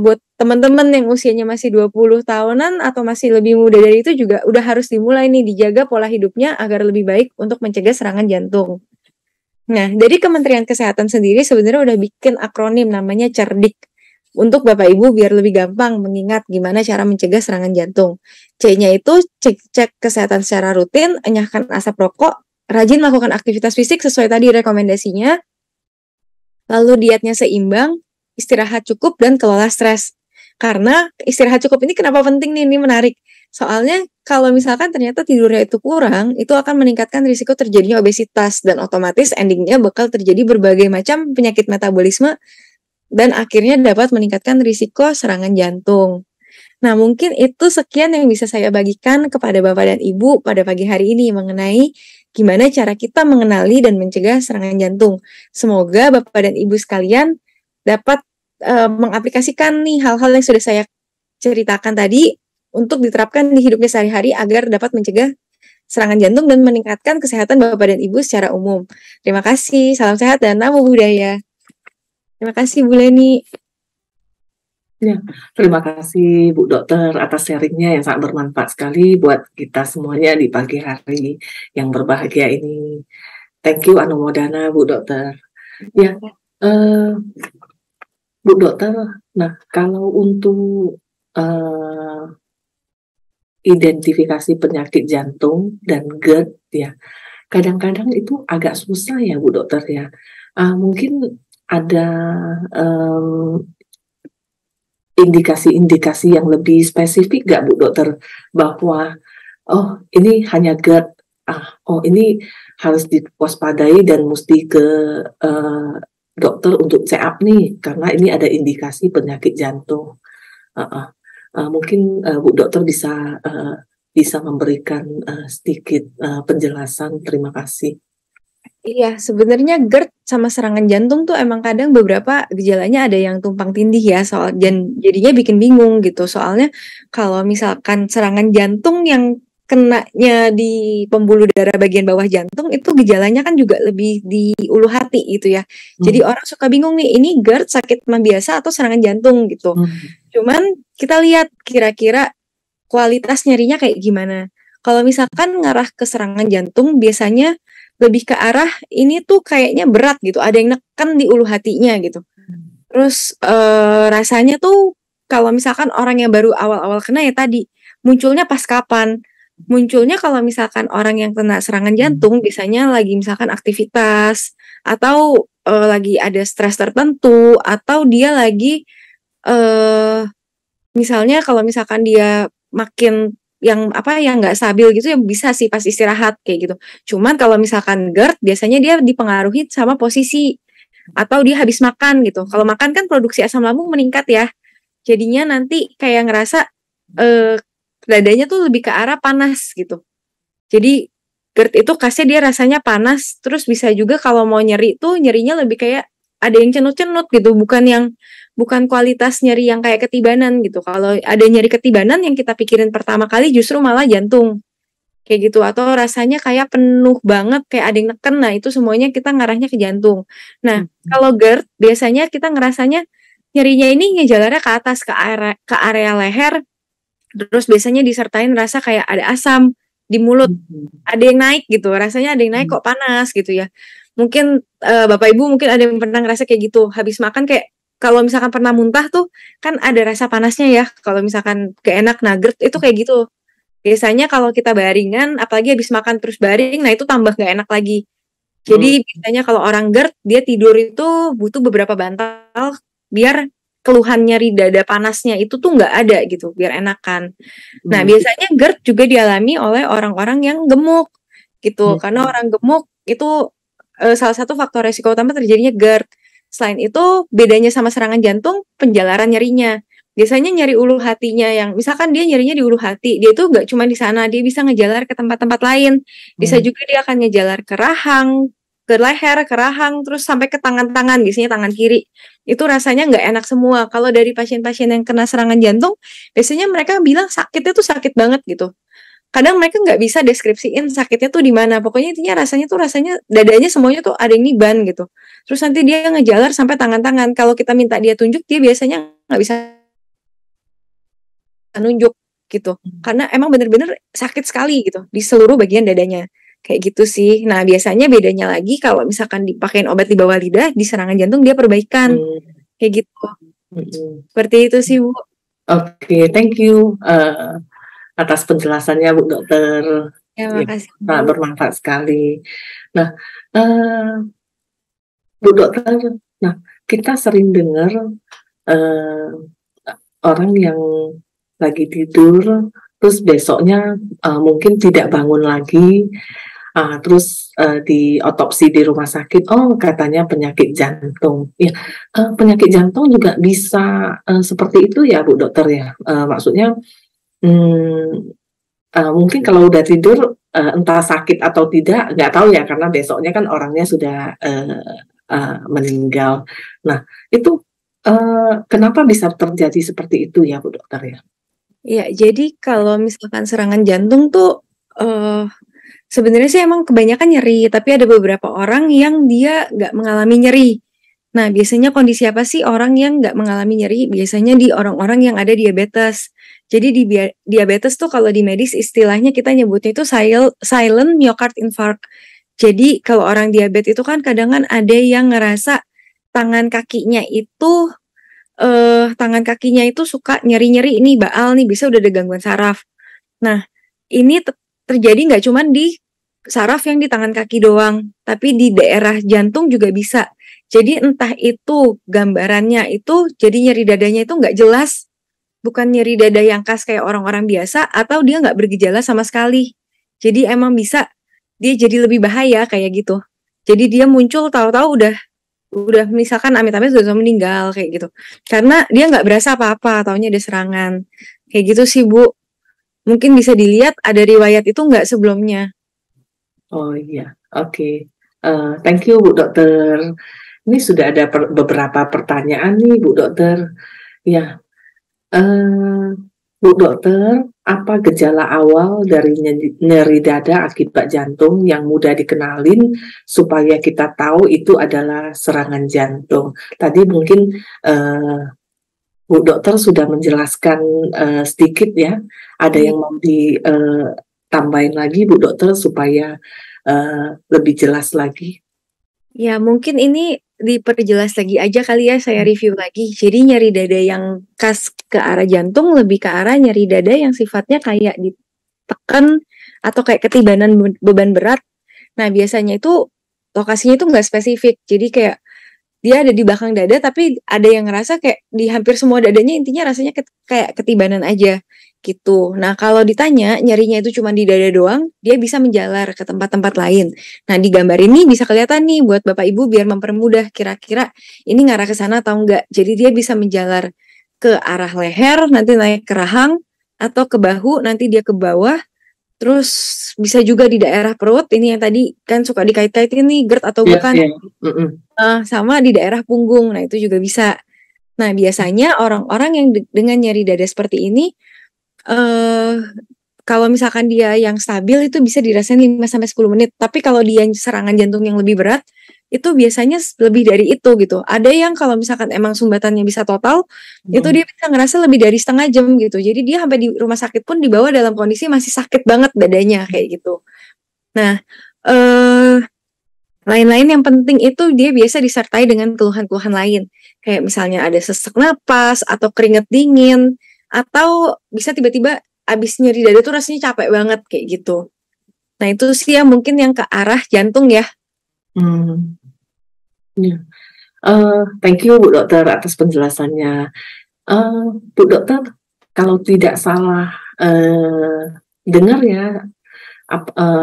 buat teman-teman yang usianya masih 20 tahunan atau masih lebih muda dari itu juga udah harus dimulai nih dijaga pola hidupnya agar lebih baik untuk mencegah serangan jantung. Nah, dari Kementerian Kesehatan sendiri sebenarnya udah bikin akronim namanya CERDIK untuk Bapak Ibu biar lebih gampang mengingat gimana cara mencegah serangan jantung. C-nya itu cek kesehatan secara rutin, enyahkan asap rokok, rajin melakukan aktivitas fisik sesuai tadi rekomendasinya, lalu dietnya seimbang, istirahat cukup, dan kelola stres. Karena istirahat cukup ini kenapa penting nih, ini menarik. Soalnya kalau misalkan ternyata tidurnya itu kurang, itu akan meningkatkan risiko terjadinya obesitas dan otomatis endingnya bakal terjadi berbagai macam penyakit metabolisme dan akhirnya dapat meningkatkan risiko serangan jantung. Nah, mungkin itu sekian yang bisa saya bagikan kepada Bapak dan Ibu pada pagi hari ini mengenai gimana cara kita mengenali dan mencegah serangan jantung. Semoga Bapak dan Ibu sekalian dapat mengaplikasikan nih hal-hal yang sudah saya ceritakan tadi untuk diterapkan di hidupnya sehari-hari agar dapat mencegah serangan jantung dan meningkatkan kesehatan Bapak dan Ibu secara umum. Terima kasih, salam sehat dan namo buddhaya. Terima kasih Bu Leni. Ya, terima kasih Bu Dokter atas sharingnya yang sangat bermanfaat sekali buat kita semuanya di pagi hari yang berbahagia ini. Thank you, Anumodana Bu Dokter. Ya, Bu Dokter, nah kalau untuk identifikasi penyakit jantung dan GERD ya, kadang-kadang itu agak susah ya Bu Dokter ya. Mungkin ada indikasi-indikasi yang lebih spesifik nggak Bu Dokter, bahwa oh ini hanya GERD, oh ini harus diwaspadai dan mesti ke dokter untuk check up nih karena ini ada indikasi penyakit jantung. Mungkin Bu Dokter bisa memberikan sedikit penjelasan. Terima kasih. Iya, sebenarnya GERD sama serangan jantung tuh emang kadang beberapa gejalanya ada yang tumpang tindih ya, jadinya bikin bingung gitu. Soalnya kalau misalkan serangan jantung yang kenanya di pembuluh darah bagian bawah jantung itu gejalanya kan juga lebih di ulu hati gitu ya. Jadi orang suka bingung nih, ini GERD sakit mah biasa atau serangan jantung gitu. Cuman kita lihat kira-kira kualitas nyerinya kayak gimana. Kalau misalkan ngarah ke serangan jantung biasanya lebih ke arah ini tuh kayaknya berat gitu, ada yang neken di ulu hatinya gitu. Terus rasanya tuh kalau misalkan orang yang baru awal-awal kena ya tadi, munculnya pas kapan? Munculnya kalau misalkan orang yang kena serangan jantung biasanya lagi misalkan aktivitas atau lagi ada stres tertentu atau dia lagi misalnya kalau misalkan dia makin yang nggak stabil gitu ya bisa sih pas istirahat kayak gitu. Cuman kalau misalkan GERD biasanya dia dipengaruhi sama posisi atau dia habis makan gitu. Kalau makan kan produksi asam lambung meningkat ya. Jadinya nanti kayak ngerasa dadanya tuh lebih ke arah panas gitu. Jadi GERD itu khasnya dia rasanya panas, terus bisa juga kalau mau nyeri tuh nyerinya lebih kayak ada yang cenut-cenut gitu, bukan kualitas nyeri yang kayak ketibanan gitu. Kalau ada nyeri ketibanan yang kita pikirin pertama kali justru malah jantung. Kayak gitu, atau rasanya kayak penuh banget, kayak ada yang neken, nah itu semuanya kita ngarahnya ke jantung. Nah, kalau GERD biasanya kita ngerasanya nyerinya ini ngejalarnya ke atas, ke area leher, terus biasanya disertain rasa kayak ada asam di mulut, ada yang naik gitu, rasanya ada yang naik kok panas gitu ya. Mungkin Bapak Ibu mungkin ada yang pernah ngerasa kayak gitu, habis makan kayak kalau misalkan pernah muntah tuh kan ada rasa panasnya ya, kalau misalkan gak enak, nah GERD itu kayak gitu. Biasanya kalau kita baringan, apalagi habis makan terus baring, nah itu tambah gak enak lagi. Jadi biasanya kalau orang GERD, dia tidur itu butuh beberapa bantal biar keluhan nyeri dada panasnya itu tuh nggak ada gitu, biar enakan. Nah biasanya GERD juga dialami oleh orang-orang yang gemuk gitu, karena orang gemuk itu salah satu faktor resiko utama terjadinya GERD. Selain itu bedanya sama serangan jantung, penjalaran nyerinya. Biasanya nyeri ulu hatinya yang misalkan dia nyerinya di ulu hati, dia tuh nggak cuma di sana, dia bisa ngejalar ke tempat-tempat lain. Bisa juga dia akan ngejalar ke rahang, ke leher, ke rahang, terus sampai ke tangan-tangan, biasanya tangan kiri. Itu rasanya nggak enak semua. Kalau dari pasien-pasien yang kena serangan jantung, biasanya mereka bilang sakitnya tuh sakit banget gitu. Kadang mereka nggak bisa deskripsiin sakitnya tuh di mana. Pokoknya intinya rasanya dadanya semuanya tuh ada yang niban gitu. Terus nanti dia ngejalar sampai tangan-tangan. Kalau kita minta dia tunjuk, dia biasanya nggak bisa nunjuk gitu. Karena emang bener-bener sakit sekali gitu di seluruh bagian dadanya. Kayak gitu sih. Nah, biasanya bedanya lagi kalau misalkan dipakein obat di bawah lidah, di serangan jantung dia perbaikan. Kayak gitu. Seperti itu sih, Bu. Oke, thank you atas penjelasannya Bu Dokter. Ya, makasih. Sangat bermanfaat sekali. Nah, Bu Dokter, kita sering dengar orang yang lagi tidur, terus besoknya mungkin tidak bangun lagi, terus di otopsi di rumah sakit, oh katanya penyakit jantung. Ya, penyakit jantung juga bisa seperti itu ya Bu Dokter ya. Maksudnya mungkin kalau udah tidur entah sakit atau tidak nggak tahu ya, karena besoknya kan orangnya sudah meninggal. Nah itu kenapa bisa terjadi seperti itu ya Bu Dokter ya? Iya, jadi kalau misalkan serangan jantung tuh sebenarnya sih emang kebanyakan nyeri, tapi ada beberapa orang yang dia nggak mengalami nyeri. Nah, biasanya kondisi apa sih orang yang nggak mengalami nyeri? Biasanya di orang-orang yang ada diabetes. Jadi di diabetes tuh kalau di medis istilahnya kita nyebutnya itu silent myocard infarct. Jadi kalau orang diabetes itu kan kadang kan ada yang ngerasa tangan kakinya itu suka nyeri-nyeri, ini baal nih, bisa udah ada gangguan saraf. Nah, ini terjadi nggak cuma di saraf yang di tangan kaki doang, tapi di daerah jantung juga bisa. Jadi entah itu gambarannya itu jadi nyeri dadanya itu nggak jelas, bukan nyeri dada yang khas kayak orang-orang biasa, atau dia nggak bergejala sama sekali. Jadi emang bisa dia jadi lebih bahaya kayak gitu. Jadi dia muncul tahu-tahu udah misalkan amit-amit sudah meninggal kayak gitu. Karena dia nggak berasa apa-apa, taunya ada serangan. Kayak gitu sih Bu. Mungkin bisa dilihat ada riwayat itu nggak sebelumnya. Oh iya, oke. Thank you Bu Dokter. Ini sudah ada beberapa pertanyaan nih Bu Dokter. Ya, Bu Dokter, apa gejala awal dari nyeri dada akibat jantung yang mudah dikenalin supaya kita tahu itu adalah serangan jantung? Tadi mungkin Bu Dokter sudah menjelaskan sedikit ya. Ada yang mau ditambahin lagi Bu Dokter supaya lebih jelas lagi? Ya mungkin ini diperjelas lagi aja kali ya, saya review lagi. Jadi nyeri dada yang khas ke arah jantung lebih ke arah nyeri dada yang sifatnya kayak ditekan atau kayak ketibanan beban berat. Nah biasanya itu lokasinya itu nggak spesifik. Jadi kayak dia ada di belakang dada tapi ada yang ngerasa kayak di hampir semua dadanya intinya rasanya kayak ketibanan aja gitu. Nah kalau ditanya nyerinya itu cuma di dada doang, dia bisa menjalar ke tempat-tempat lain. Nah di gambar ini bisa kelihatan nih buat Bapak Ibu biar mempermudah kira-kira ini ngarah ke sana atau enggak. Jadi dia bisa menjalar ke arah leher, nanti naik ke rahang, atau ke bahu, nanti dia ke bawah. Terus bisa juga di daerah perut, ini yang tadi kan suka dikait-kaitin nih GERD atau bukan. Sama di daerah punggung, nah itu juga bisa. Nah biasanya orang-orang yang dengan nyeri dada seperti ini, kalau misalkan dia yang stabil itu bisa dirasain 5-10 menit. Tapi kalau dia serangan jantung yang lebih berat, itu biasanya lebih dari itu gitu. Ada yang kalau misalkan emang sumbatannya bisa total, itu dia bisa ngerasa lebih dari setengah jam gitu. Jadi dia sampai di rumah sakit pun dibawa dalam kondisi masih sakit banget dadanya kayak gitu. Nah, lain-lain yang penting itu dia biasa disertai dengan keluhan-keluhan lain. Kayak misalnya ada sesak napas atau keringat dingin, atau bisa tiba-tiba abis nyeri dada tuh rasanya capek banget kayak gitu. Nah itu sih ya mungkin yang ke arah jantung ya. Thank you Bu Dokter atas penjelasannya. Bu Dokter, kalau tidak salah dengar ya,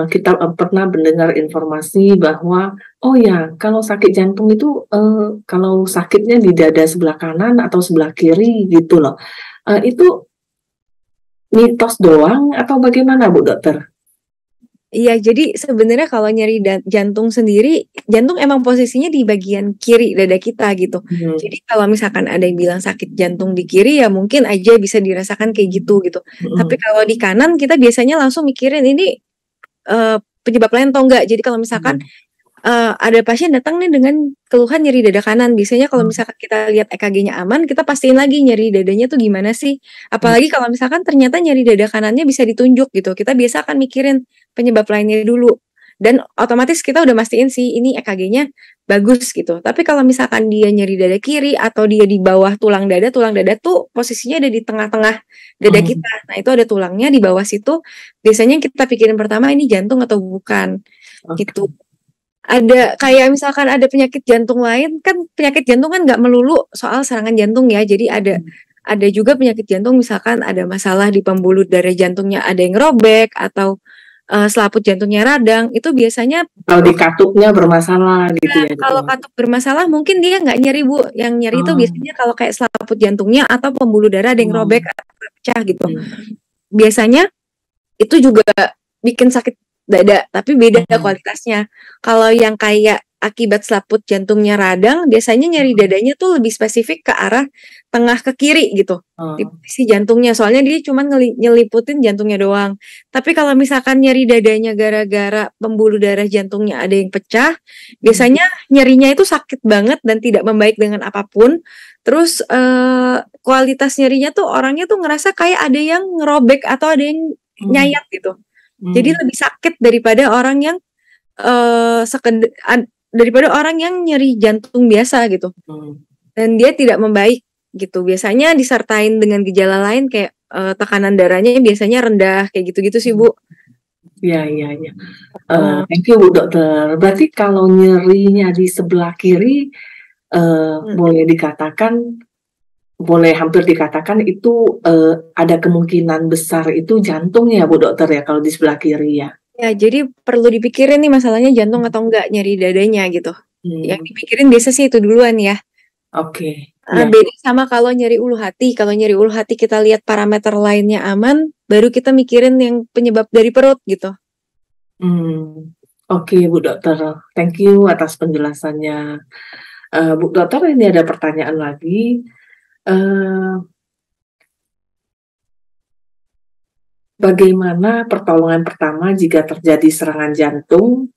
kita pernah mendengar informasi bahwa oh ya kalau sakit jantung itu kalau sakitnya di dada sebelah kanan atau sebelah kiri gitu loh, itu mitos doang atau bagaimana Bu Dokter? Iya, jadi sebenarnya kalau nyeri jantung sendiri, jantung emang posisinya di bagian kiri dada kita gitu. Jadi kalau misalkan ada yang bilang sakit jantung di kiri ya mungkin aja bisa dirasakan kayak gitu. Tapi kalau di kanan kita biasanya langsung mikirin ini penyebab lain atau enggak. Jadi kalau misalkan ada pasien datang nih dengan keluhan nyeri dada kanan, biasanya kalau misalkan kita lihat EKG-nya aman, kita pastiin lagi nyeri dadanya tuh gimana sih. Apalagi kalau misalkan ternyata nyeri dada kanannya bisa ditunjuk gitu, kita biasa akan mikirin penyebab lainnya dulu. Dan otomatis kita udah mastiin sih ini EKG-nya bagus gitu. Tapi kalau misalkan dia nyeri dada kiri atau dia di bawah tulang dada tuh posisinya ada di tengah-tengah dada kita. Nah itu ada tulangnya di bawah situ. Biasanya kita pikirin pertama ini jantung atau bukan gitu. Ada kayak misalkan ada penyakit jantung lain, kan penyakit jantung kan nggak melulu soal serangan jantung ya. Jadi ada juga penyakit jantung misalkan ada masalah di pembuluh darah jantungnya ada yang robek atau selaput jantungnya radang, itu biasanya kalau di katupnya bermasalah gitu ya. Kalau katup bermasalah mungkin dia nggak nyeri Bu, yang nyeri itu biasanya kalau kayak selaput jantungnya atau pembuluh darah ada yang robek atau pecah gitu. Biasanya itu juga bikin sakit dada, tapi beda kualitasnya. Kalau yang kayak akibat selaput jantungnya radang, biasanya nyeri dadanya tuh lebih spesifik ke arah tengah ke kiri gitu. Di posisi jantungnya, soalnya dia cuma nyeliputin jantungnya doang. Tapi kalau misalkan nyeri dadanya gara-gara pembuluh darah jantungnya ada yang pecah, biasanya nyerinya itu sakit banget dan tidak membaik dengan apapun. Terus kualitas nyerinya tuh orangnya tuh ngerasa kayak ada yang ngerobek atau ada yang nyayat gitu. Jadi lebih sakit daripada orang yang daripada orang yang nyeri jantung biasa gitu. Dan dia tidak membaik gitu. Biasanya disertain dengan gejala lain kayak tekanan darahnya biasanya rendah kayak gitu-gitu sih Bu. Ya, ya, ya. Thank you Bu Dokter. Berarti kalau nyerinya di sebelah kiri, boleh hampir dikatakan itu ada kemungkinan besar itu jantung ya Bu Dokter ya kalau di sebelah kiri ya. Ya, jadi perlu dipikirin nih masalahnya jantung atau enggak nyeri dadanya gitu. Yang dipikirin biasa sih itu duluan ya. Oke. Beda sama kalau nyeri ulu hati. Kalau nyeri ulu hati kita lihat parameter lainnya aman, baru kita mikirin yang penyebab dari perut gitu. Oke, Bu Dokter. Thank you atas penjelasannya. Bu Dokter, ini ada pertanyaan lagi. Bagaimana pertolongan pertama jika terjadi serangan jantung?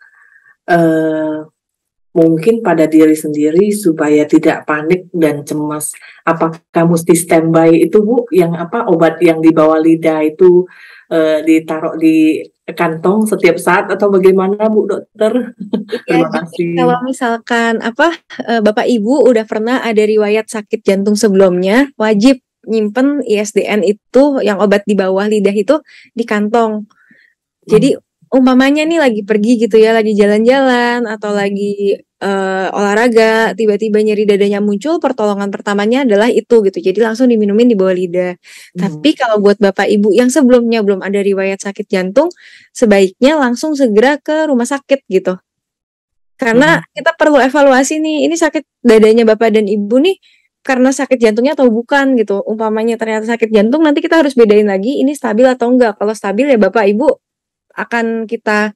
Mungkin pada diri sendiri supaya tidak panik dan cemas. Apakah mesti standby itu Bu, yang obat yang di bawah lidah itu ditaruh di kantong setiap saat atau bagaimana Bu Dokter? Ya, Terima kasih. kalau misalkan Bapak Ibu udah pernah ada riwayat sakit jantung sebelumnya, wajib nyimpen ISDN itu yang obat di bawah lidah itu di kantong. Jadi umpamanya nih lagi pergi gitu ya, lagi jalan-jalan atau lagi olahraga, tiba-tiba nyeri dadanya muncul, pertolongan pertamanya adalah itu gitu. Jadi langsung diminumin di bawah lidah. Tapi kalau buat Bapak Ibu yang sebelumnya belum ada riwayat sakit jantung, sebaiknya langsung segera ke rumah sakit gitu. Karena kita perlu evaluasi nih, ini sakit dadanya Bapak dan Ibu nih karena sakit jantungnya atau bukan gitu. Umpamanya ternyata sakit jantung, nanti kita harus bedain lagi ini stabil atau enggak. Kalau stabil ya Bapak Ibu akan kita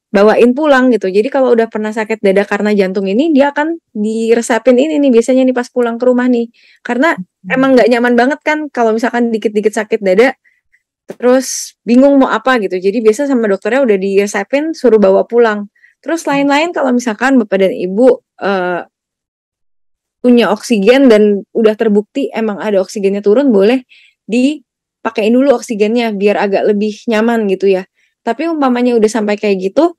bawain pulang gitu. Jadi kalau udah pernah sakit dada karena jantung ini, dia akan diresepin ini nih biasanya nih pas pulang ke rumah nih. Karena emang nggak nyaman banget kan kalau misalkan dikit-dikit sakit dada, terus bingung mau apa gitu. Jadi biasa sama dokternya udah diresepin suruh bawa pulang. Terus lain-lain kalau misalkan Bapak dan Ibu punya oksigen dan udah terbukti emang ada oksigennya turun, boleh dipakein dulu oksigennya biar agak lebih nyaman gitu ya. Tapi umpamanya udah sampai kayak gitu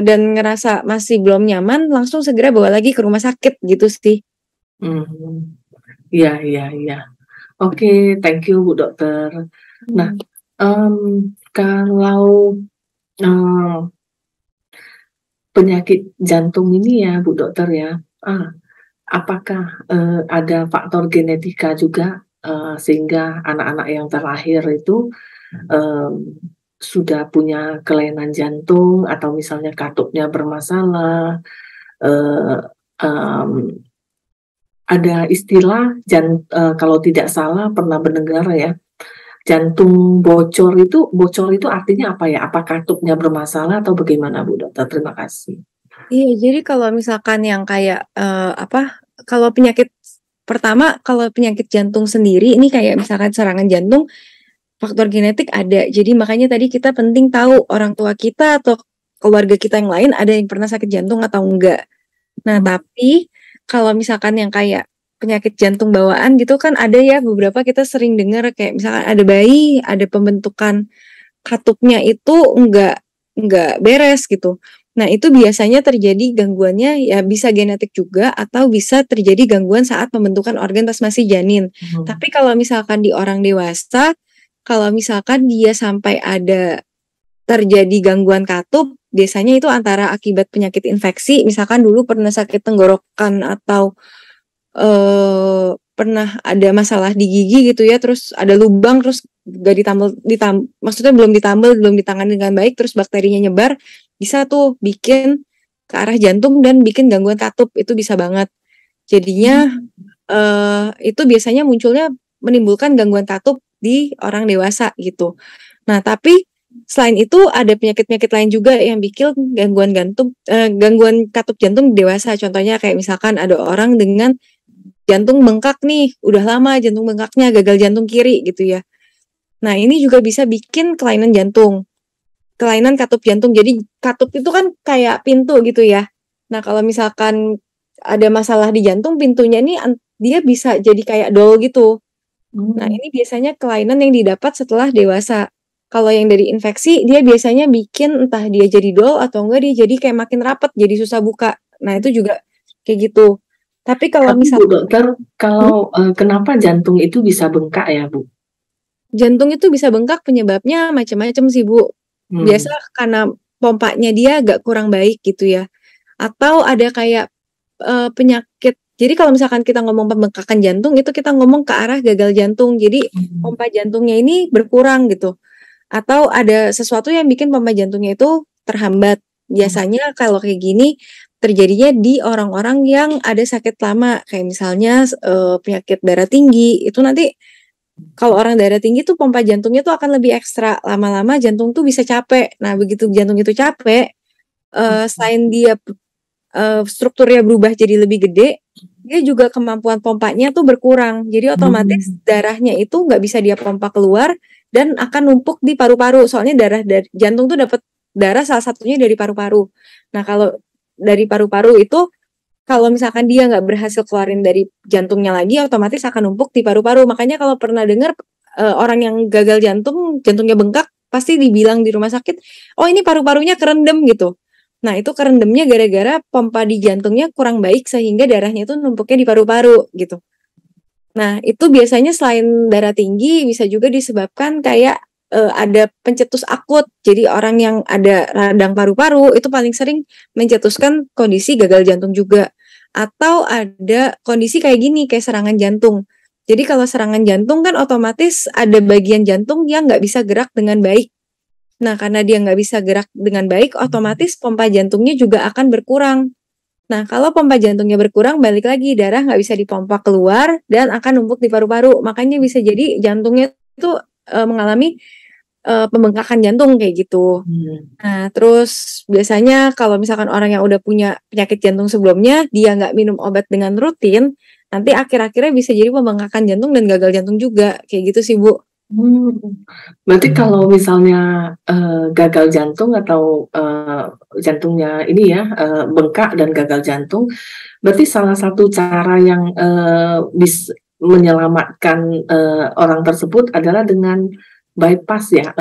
dan ngerasa masih belum nyaman, langsung segera bawa lagi ke rumah sakit gitu sih. Iya, iya, iya. Oke, thank you Bu Dokter. Nah, kalau penyakit jantung ini ya Bu Dokter ya, apakah ada faktor genetika juga sehingga anak-anak yang terlahir itu sudah punya kelainan jantung atau misalnya katupnya bermasalah? Ada istilah kalau tidak salah pernah mendengar ya, jantung bocor itu artinya apa ya? Apa katupnya bermasalah atau bagaimana Bu Dokter? Terima kasih. Iya, jadi kalau misalkan yang kayak kalau penyakit pertama, kalau penyakit jantung sendiri ini kayak misalkan serangan jantung, faktor genetik ada. Jadi makanya tadi kita penting tahu orang tua kita atau keluarga kita yang lain ada yang pernah sakit jantung atau enggak. Nah, tapi kalau misalkan yang kayak penyakit jantung bawaan gitu kan ada ya beberapa kita sering dengar kayak misalkan ada bayi, ada pembentukan katupnya itu enggak beres gitu. Nah, itu biasanya terjadi gangguannya ya bisa genetik juga atau bisa terjadi gangguan saat pembentukan organ transmisi janin. Tapi kalau misalkan di orang dewasa, kalau misalkan dia sampai ada terjadi gangguan katup, biasanya itu antara akibat penyakit infeksi, misalkan dulu pernah sakit tenggorokan atau pernah ada masalah di gigi gitu ya, terus ada lubang, terus gak maksudnya belum ditangani dengan baik, terus bakterinya nyebar, bisa tuh bikin ke arah jantung dan bikin gangguan katup, itu bisa banget. Jadinya itu biasanya munculnya menimbulkan gangguan katup di orang dewasa gitu. Nah, tapi selain itu ada penyakit-penyakit lain juga yang bikin gangguan katup jantung di dewasa. Contohnya kayak misalkan ada orang dengan jantung bengkak nih, udah lama jantung bengkaknya, gagal jantung kiri gitu ya. Nah, ini juga bisa bikin kelainan jantung. Kelainan katup jantung. Jadi katup itu kan kayak pintu gitu ya. Nah, kalau misalkan ada masalah di jantung, pintunya ini dia bisa jadi kayak dol gitu. Nah, ini biasanya kelainan yang didapat setelah dewasa. Kalau yang dari infeksi, dia biasanya bikin entah dia jadi dol atau enggak dia jadi kayak makin rapat, jadi susah buka. Nah, itu juga kayak gitu. Tapi kalau misalnya Bu Dokter, kalau kenapa jantung itu bisa bengkak ya Bu? jantung itu bisa bengkak penyebabnya macam-macam sih Bu. Biasa karena pompanya dia agak kurang baik gitu ya. Atau ada kayak penyakit. Jadi kalau misalkan kita ngomong pembengkakan jantung itu kita ngomong ke arah gagal jantung. Jadi pompa jantungnya ini berkurang gitu. Atau ada sesuatu yang bikin pompa jantungnya itu terhambat. Biasanya kalau kayak gini terjadinya di orang-orang yang ada sakit lama, kayak misalnya penyakit darah tinggi. Itu nanti kalau orang darah tinggi tuh pompa jantungnya tuh akan lebih ekstra. Lama-lama jantung tuh bisa capek. Nah, begitu jantung itu capek, selain dia strukturnya berubah jadi lebih gede, dia juga kemampuan pompanya tuh berkurang. Jadi otomatis darahnya itu nggak bisa dia pompa keluar dan akan numpuk di paru-paru. Soalnya jantung tuh dapat darah salah satunya dari paru-paru. Nah, kalau dari paru-paru itu kalau misalkan dia nggak berhasil keluarin dari jantungnya lagi, otomatis akan numpuk di paru-paru. Makanya kalau pernah dengar orang yang gagal jantung, jantungnya bengkak, pasti dibilang di rumah sakit, oh ini paru-parunya kerendam gitu. Nah itu kerendamnya gara-gara pompa di jantungnya kurang baik sehingga darahnya itu numpuknya di paru-paru gitu. Nah itu biasanya selain darah tinggi bisa juga disebabkan kayak ada pencetus akut. Jadi orang yang ada radang paru-paru itu paling sering mencetuskan kondisi gagal jantung juga. Atau ada kondisi kayak gini, kayak serangan jantung. Jadi kalau serangan jantung kan otomatis ada bagian jantung yang nggak bisa gerak dengan baik. Nah karena dia nggak bisa gerak dengan baik, otomatis pompa jantungnya juga akan berkurang. Nah kalau pompa jantungnya berkurang, balik lagi darah nggak bisa dipompa keluar dan akan numpuk di paru-paru. Makanya bisa jadi jantungnya itu mengalami pembengkakan jantung kayak gitu. Nah, terus biasanya kalau misalkan orang yang udah punya penyakit jantung sebelumnya, dia nggak minum obat dengan rutin, nanti akhir-akhirnya bisa jadi pembengkakan jantung dan gagal jantung juga, kayak gitu sih Bu. Berarti kalau misalnya gagal jantung atau jantungnya ini ya bengkak dan gagal jantung, berarti salah satu cara yang bisa menyelamatkan orang tersebut adalah dengan bypass ya.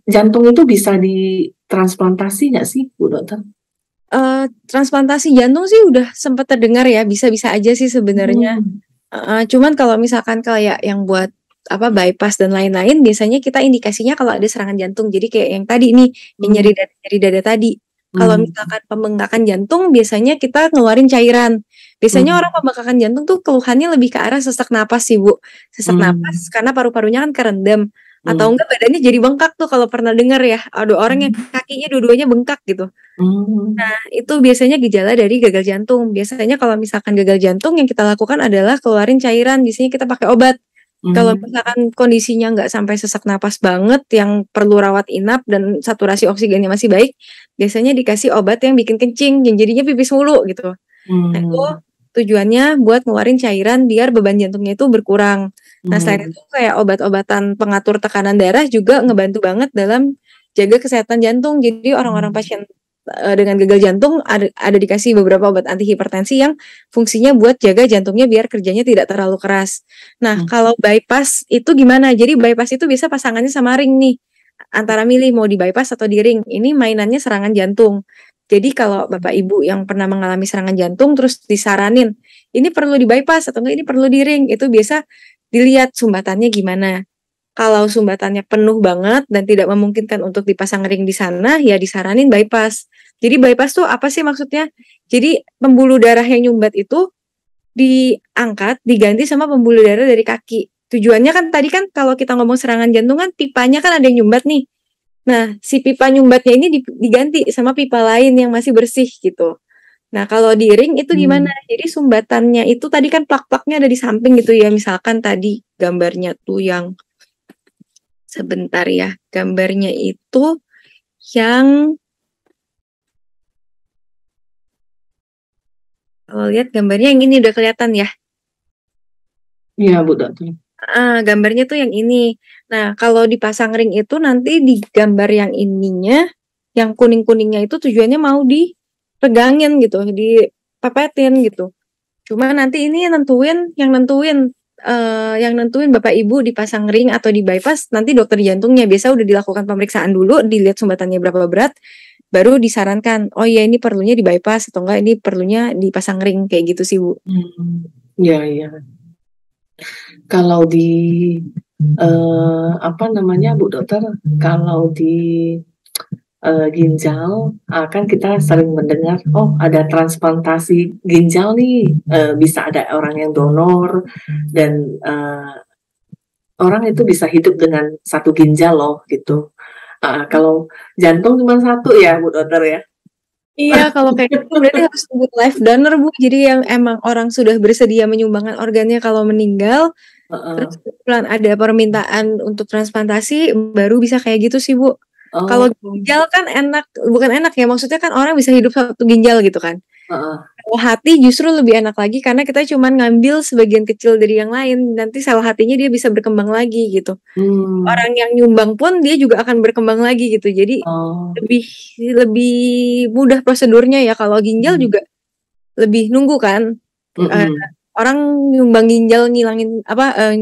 Jantung itu bisa ditransplantasi nggak sih, Bu Dokter? Transplantasi jantung sih udah sempat terdengar ya, bisa-bisa aja sih sebenarnya. Cuman kalau misalkan kayak yang buat bypass dan lain-lain, biasanya kita indikasinya kalau ada serangan jantung. Jadi kayak yang tadi nih, yang nyeri dada tadi. Kalau misalkan pembengkakan jantung, biasanya kita ngeluarin cairan. Biasanya orang pembengkakan jantung tuh keluhannya lebih ke arah sesak napas sih Bu. Sesak napas karena paru-parunya kan kerendam. Atau enggak badannya jadi bengkak tuh kalau pernah dengar ya. Ada orang yang kakinya dua-duanya bengkak gitu. Nah itu biasanya gejala dari gagal jantung. Biasanya kalau misalkan gagal jantung yang kita lakukan adalah keluarin cairan. Biasanya kita pakai obat. Kalau misalkan kondisinya nggak sampai sesak napas banget yang perlu rawat inap dan saturasi oksigennya masih baik, biasanya dikasih obat yang bikin kencing, yang jadinya pipis mulu gitu. Nah itu tujuannya buat ngeluarin cairan biar beban jantungnya itu berkurang. Nah selain itu kayak obat-obatan pengatur tekanan darah juga ngebantu banget dalam jaga kesehatan jantung. Jadi orang-orang pasien dengan gagal jantung ada dikasih beberapa obat anti hipertensi yang fungsinya buat jaga jantungnya biar kerjanya tidak terlalu keras. Nah kalau bypass itu gimana? Jadi bypass itu bisa pasangannya sama ring nih. Antara milih mau di bypass atau di ring. Ini mainannya serangan jantung. Jadi kalau Bapak Ibu yang pernah mengalami serangan jantung terus disaranin, ini perlu di bypass atau enggak ini perlu di ring, itu biasa dilihat sumbatannya gimana. Kalau sumbatannya penuh banget dan tidak memungkinkan untuk dipasang ring di sana, ya disaranin bypass. Jadi bypass tuh apa sih maksudnya? Jadi pembuluh darah yang nyumbat itu diangkat, diganti sama pembuluh darah dari kaki. Tujuannya kan tadi kan kalau kita ngomong serangan jantung kan pipanya kan ada yang nyumbat nih. Nah, si pipa nyumbatnya ini diganti sama pipa lain yang masih bersih gitu. Nah, kalau di ring itu gimana? Jadi sumbatannya itu tadi kan plak-plaknya ada di samping gitu ya. Misalkan tadi gambarnya tuh yang sebentar ya. Gambarnya itu yang kalau lihat gambarnya yang ini udah kelihatan ya. Iya, Bu Dokter. Gambarnya tuh yang ini. Nah, kalau dipasang ring itu nanti di gambar yang ininya, yang kuning-kuningnya itu tujuannya mau dipegangin gitu, dipepetin gitu. Cuma nanti ini yang nentuin Bapak Ibu dipasang ring atau di bypass, nanti dokter jantungnya biasa udah dilakukan pemeriksaan dulu, dilihat sumbatannya berapa berat, baru disarankan, oh ya ini perlunya di bypass atau enggak ini perlunya dipasang ring kayak gitu sih Bu. Iya, iya. Kalau di apa namanya Bu Dokter, kalau di ginjal, kan kita sering mendengar, oh ada transplantasi ginjal nih, bisa ada orang yang donor dan orang itu bisa hidup dengan satu ginjal loh gitu. Kalau jantung cuma satu ya Bu Dokter ya. Iya, kalau kayak gitu berarti harus tunggu life donor Bu. Jadi yang emang orang sudah bersedia menyumbangkan organnya kalau meninggal, terus kebetulan ada permintaan untuk transplantasi, baru bisa kayak gitu sih Bu. Kalau ginjal kan enak, bukan enak ya, maksudnya kan orang bisa hidup satu ginjal gitu kan. Kalau hati justru lebih enak lagi karena kita cuma ngambil sebagian kecil dari yang lain, nanti sel hatinya dia bisa berkembang lagi gitu. Orang yang nyumbang pun dia juga akan berkembang lagi gitu. Jadi lebih mudah prosedurnya ya. Kalau ginjal juga lebih nunggu kan. Orang nyumbang ginjal ngilangin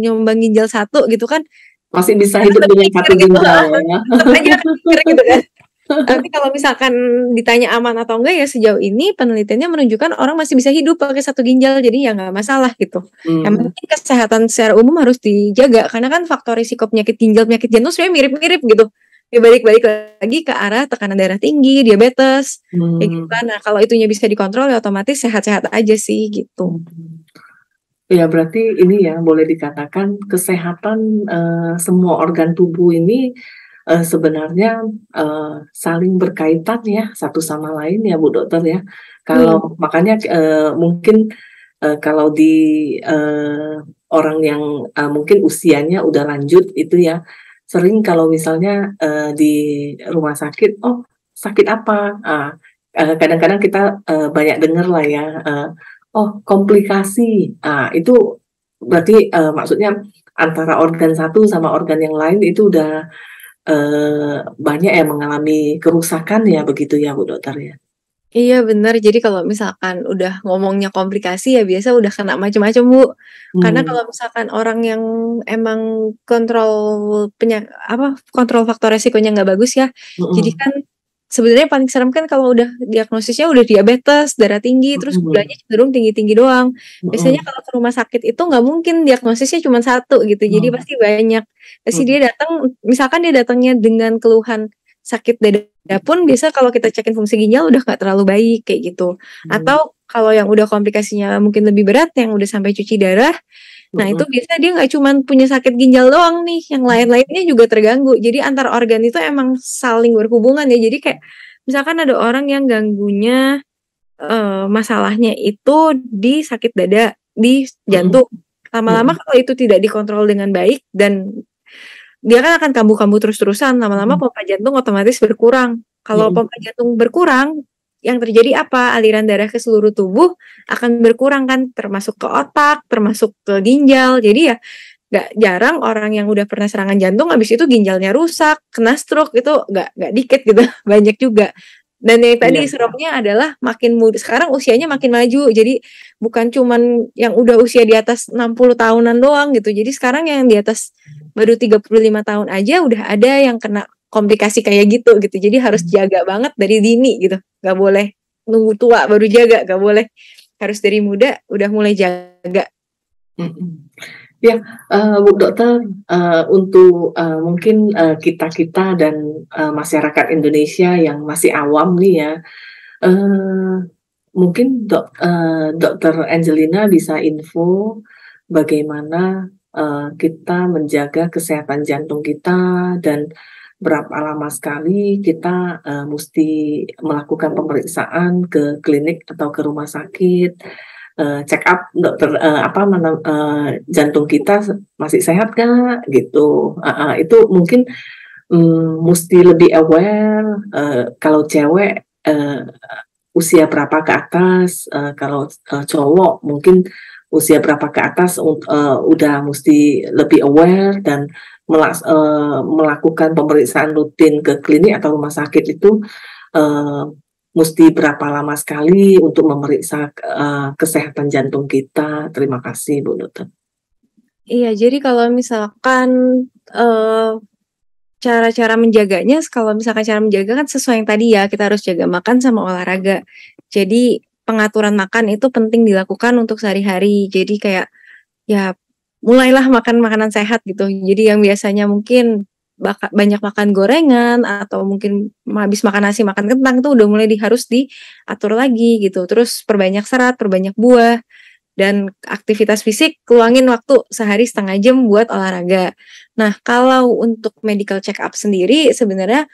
nyumbang ginjal satu gitu kan, masih bisa hidup dengan satu ginjal ya. Tetap aja mikir gitu kan. Tapi kalau misalkan ditanya aman atau enggak ya sejauh ini penelitiannya menunjukkan orang masih bisa hidup pakai satu ginjal, jadi ya nggak masalah gitu. Yang penting kesehatan secara umum harus dijaga karena kan faktor risiko penyakit ginjal, penyakit jantung sebenarnya mirip-mirip gitu. Ya balik-balik lagi ke arah tekanan darah tinggi, diabetes, kayak gitu kan. Nah kalau itunya bisa dikontrol ya otomatis sehat-sehat aja sih gitu. Ya berarti ini ya boleh dikatakan kesehatan semua organ tubuh ini sebenarnya saling berkaitan ya satu sama lain ya Bu Dokter ya. Kalau makanya mungkin kalau di orang yang mungkin usianya udah lanjut itu ya sering kalau misalnya di rumah sakit, oh sakit apa? Kadang-kadang kita banyak dengar lah ya, oh komplikasi. Itu berarti maksudnya antara organ satu sama organ yang lain itu udah banyak yang mengalami kerusakan ya begitu ya Bu Dokter ya? Iya benar, jadi kalau misalkan udah ngomongnya komplikasi ya biasa udah kena macam-macam Bu. Karena kalau misalkan orang yang emang kontrol kontrol faktor resikonya nggak bagus ya, jadi kan sebenarnya paling serem kan kalau udah diagnosisnya udah diabetes, darah tinggi, terus gulanya cenderung tinggi-tinggi doang. Biasanya kalau ke rumah sakit itu nggak mungkin diagnosisnya cuma satu gitu, jadi pasti banyak. Pasti dia datang, misalkan dia datangnya dengan keluhan sakit dada pun biasa kalau kita cekin fungsi ginjal udah nggak terlalu baik kayak gitu. Atau kalau yang udah komplikasinya mungkin lebih berat yang udah sampai cuci darah, nah itu biasa dia nggak cuma punya sakit ginjal doang nih, yang lain-lainnya juga terganggu. Jadi antar organ itu emang saling berhubungan ya. Jadi kayak misalkan ada orang yang ganggunya masalahnya itu di sakit dada, di jantung. Lama-lama kalau itu tidak dikontrol dengan baik dan dia kan akan kambuh-kambuh terus-terusan, lama-lama pompa jantung otomatis berkurang. Kalau pompa jantung berkurang, yang terjadi apa? Aliran darah ke seluruh tubuh akan berkurang kan, termasuk ke otak, termasuk ke ginjal. Jadi ya gak jarang orang yang udah pernah serangan jantung, habis itu ginjalnya rusak, kena stroke, itu gak dikit gitu, banyak juga. Dan yang tadi seremnya adalah makin muda, sekarang usianya makin maju, jadi bukan cuman yang udah usia di atas 60 tahunan doang gitu. Jadi sekarang yang di atas baru 35 tahun aja udah ada yang kena komplikasi kayak gitu. Jadi harus jaga banget dari dini gitu. Gak boleh nunggu tua baru jaga, gak boleh. Harus dari muda udah mulai jaga. Ya, Bu Dokter, untuk mungkin kita-kita dan masyarakat Indonesia yang masih awam nih ya, mungkin Dokter Angelina bisa info bagaimana kita menjaga kesehatan jantung kita dan berapa lama sekali kita mesti melakukan pemeriksaan ke klinik atau ke rumah sakit, check up dokter jantung kita masih sehat nggak gitu. Itu mungkin mesti lebih aware kalau cewek usia berapa ke atas, kalau cowok mungkin usia berapa ke atas udah mesti lebih aware dan melakukan pemeriksaan rutin ke klinik atau rumah sakit itu mesti berapa lama sekali untuk memeriksa kesehatan jantung kita. Terima kasih Bu Dokter. Iya, jadi kalau misalkan cara-cara menjaganya, kalau misalkan cara menjaga kan sesuai yang tadi ya, kita harus jaga makan sama olahraga. Jadi pengaturan makan itu penting dilakukan untuk sehari-hari. Jadi kayak ya mulailah makan makanan sehat gitu. Jadi yang biasanya mungkin banyak makan gorengan atau mungkin habis makan nasi makan kentang tuh udah mulai harus diatur lagi gitu. Terus perbanyak serat, perbanyak buah, dan aktivitas fisik luangin waktu sehari setengah jam buat olahraga. Nah, kalau untuk medical check up sendiri sebenarnya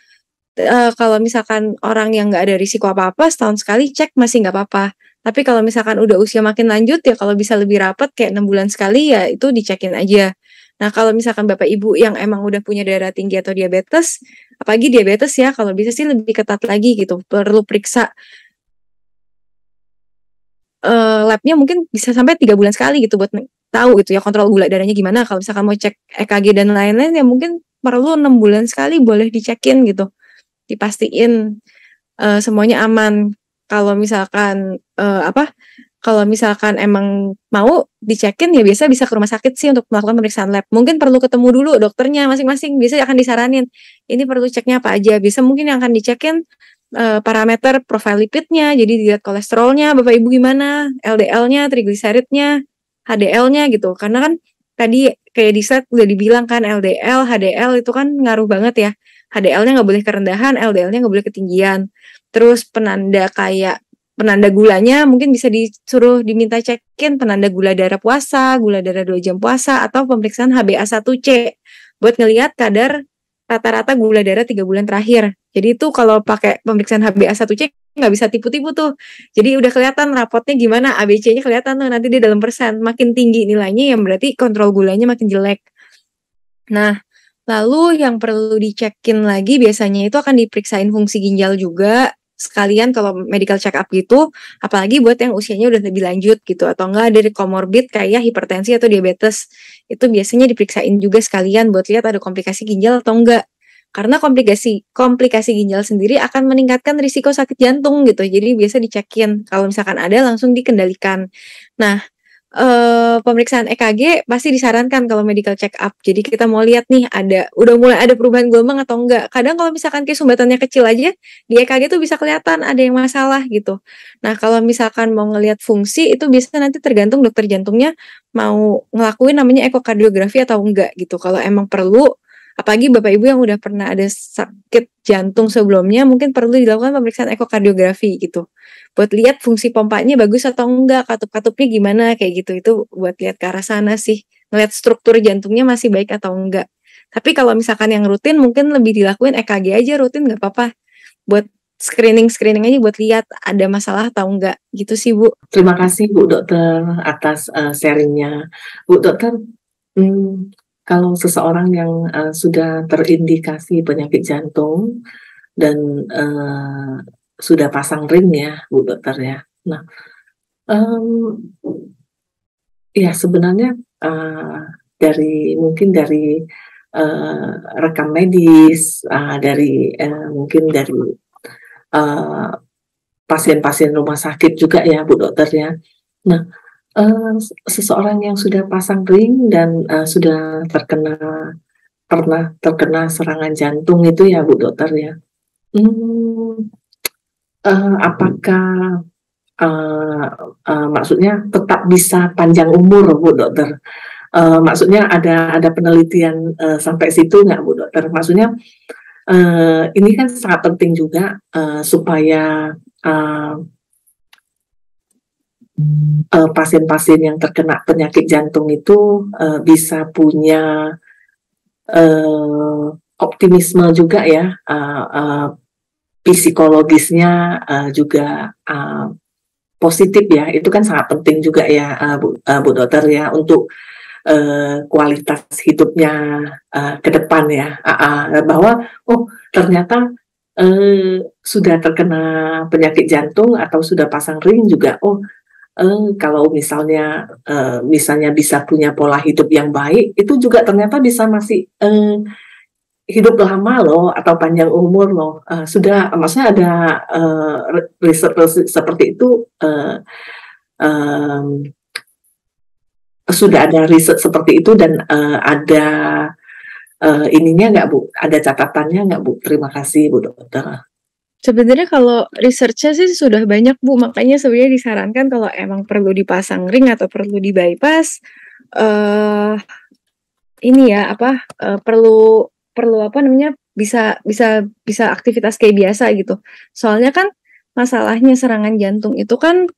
kalau misalkan orang yang nggak ada risiko apa-apa setahun sekali cek masih nggak apa-apa. Tapi kalau misalkan udah usia makin lanjut ya kalau bisa lebih rapat kayak 6 bulan sekali ya itu dicekin aja. Nah, kalau misalkan Bapak Ibu yang emang udah punya darah tinggi atau diabetes, apalagi diabetes ya, kalau bisa sih lebih ketat lagi gitu. Perlu periksa labnya mungkin bisa sampai 3 bulan sekali gitu buat tahu gitu ya kontrol gula darahnya gimana. Kalau misalkan mau cek EKG dan lain-lain ya mungkin perlu 6 bulan sekali boleh dicekin gitu. Dipastiin semuanya aman. Kalau misalkan kalau misalkan emang mau dicekin ya biasa bisa ke rumah sakit sih untuk melakukan pemeriksaan lab. Mungkin perlu ketemu dulu dokternya masing-masing. Biasa akan disaranin ini perlu ceknya apa aja. Bisa mungkin yang akan dicekin parameter profil lipidnya, jadi dilihat kolesterolnya Bapak Ibu gimana, LDL-nya, trigliseridnya, HDL-nya gitu. Karena kan tadi kayak di slide udah dibilang kan LDL, HDL itu kan ngaruh banget ya. HDL-nya nggak boleh kerendahan, LDL-nya nggak boleh ketinggian. Terus penanda gulanya mungkin bisa disuruh diminta cekin penanda gula darah puasa, gula darah 2 jam puasa, atau pemeriksaan HbA1c buat ngelihat kadar rata-rata gula darah 3 bulan terakhir. Jadi itu kalau pakai pemeriksaan HbA1c nggak bisa tipu-tipu tuh. Jadi udah kelihatan rapotnya gimana, ABC-nya kelihatan tuh nanti dia dalam persen. Makin tinggi nilainya yang berarti kontrol gulanya makin jelek. Nah, lalu yang perlu dicekin lagi biasanya itu akan diperiksain fungsi ginjal juga. Sekalian kalau medical check up gitu, apalagi buat yang usianya udah lebih lanjut gitu atau enggak dari comorbid kayak hipertensi atau diabetes, itu biasanya diperiksain juga sekalian buat lihat ada komplikasi ginjal atau enggak. Karena komplikasi ginjal sendiri akan meningkatkan risiko sakit jantung gitu. Jadi biasa dicekin. Kalau misalkan ada langsung dikendalikan. Nah, pemeriksaan EKG pasti disarankan kalau medical check up. Jadi kita mau lihat nih udah mulai ada perubahan gelombang atau enggak. Kadang kalau misalkan kayak sumbatannya kecil aja di EKG tuh bisa kelihatan ada yang masalah gitu. Nah, kalau misalkan mau ngelihat fungsi itu biasanya nanti tergantung dokter jantungnya mau ngelakuin namanya ekokardiografi atau enggak gitu. Kalau emang perlu, apalagi Bapak Ibu yang udah pernah ada sakit jantung sebelumnya mungkin perlu dilakukan pemeriksaan ekokardiografi gitu. Buat lihat fungsi pompanya bagus atau enggak, katup-katupnya gimana kayak gitu. Itu buat lihat ke arah sana sih. Ngelihat struktur jantungnya masih baik atau enggak. Tapi kalau misalkan yang rutin mungkin lebih dilakuin EKG aja rutin nggak apa-apa. Buat screening aja buat lihat ada masalah atau enggak. Gitu sih Bu. Terima kasih Bu Dokter atas sharingnya. Bu Dokter, kalau seseorang yang sudah terindikasi penyakit jantung dan sudah pasang ring ya Bu Dokter ya. Nah, ya sebenarnya mungkin dari rekam medis, mungkin dari pasien-pasien rumah sakit juga ya Bu Dokter ya. Nah, seseorang yang sudah pasang ring dan sudah pernah terkena serangan jantung itu ya Bu Dokter ya. Apakah maksudnya tetap bisa panjang umur Bu Dokter? Maksudnya ada penelitian sampai situ nggak Bu Dokter? Maksudnya ini kan sangat penting juga supaya pasien-pasien yang terkena penyakit jantung itu bisa punya optimisme juga ya, psikologisnya juga positif ya. Itu kan sangat penting juga ya Bu Dokter ya untuk kualitas hidupnya ke depan ya, bahwa ternyata sudah terkena penyakit jantung atau sudah pasang ring juga kalau misalnya bisa punya pola hidup yang baik itu juga ternyata bisa masih hidup lama loh atau panjang umur loh. Maksudnya ada riset seperti itu, sudah ada riset seperti itu dan ada ininya nggak Bu? Ada catatannya nggak Bu? Terima kasih Bu Dokter. Sebenarnya kalau research-nya sih sudah banyak Bu, makanya sebenarnya disarankan kalau emang perlu dipasang ring atau perlu di bypass, eh ini ya apa perlu perlu apa namanya bisa bisa bisa aktivitas kayak biasa gitu. Soalnya kan masalahnya serangan jantung itu kan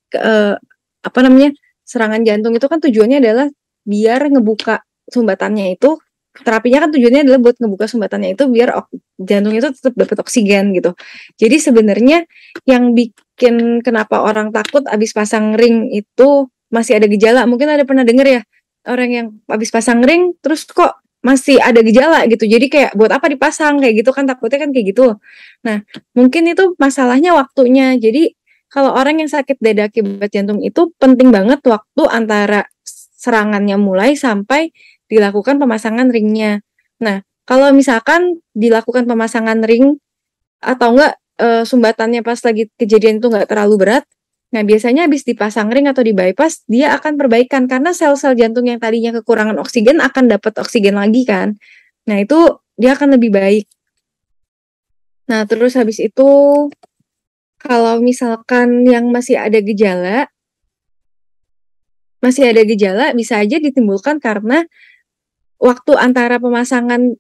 apa namanya serangan jantung itu kan tujuannya adalah biar ngebuka sumbatannya itu, terapinya kan tujuannya adalah buat ngebuka sumbatannya itu biar jantung itu tetap dapat oksigen gitu. Jadi sebenarnya yang bikin kenapa orang takut abis pasang ring itu masih ada gejala, mungkin ada pernah denger ya orang yang habis pasang ring terus kok masih ada gejala gitu. Jadi kayak buat apa dipasang kayak gitu kan, takutnya kan kayak gitu. Nah, mungkin itu masalahnya waktunya. Jadi kalau orang yang sakit dada akibat jantung itu penting banget waktu antara serangannya mulai sampai dilakukan pemasangan ringnya. Nah, kalau misalkan dilakukan pemasangan ring atau enggak sumbatannya pas lagi kejadian itu enggak terlalu berat, nah biasanya habis dipasang ring atau di bypass dia akan perbaikan karena sel-sel jantung yang tadinya kekurangan oksigen akan dapat oksigen lagi kan. Nah, itu dia akan lebih baik. Nah, terus habis itu kalau misalkan yang masih ada gejala bisa aja ditimbulkan karena waktu antara pemasangan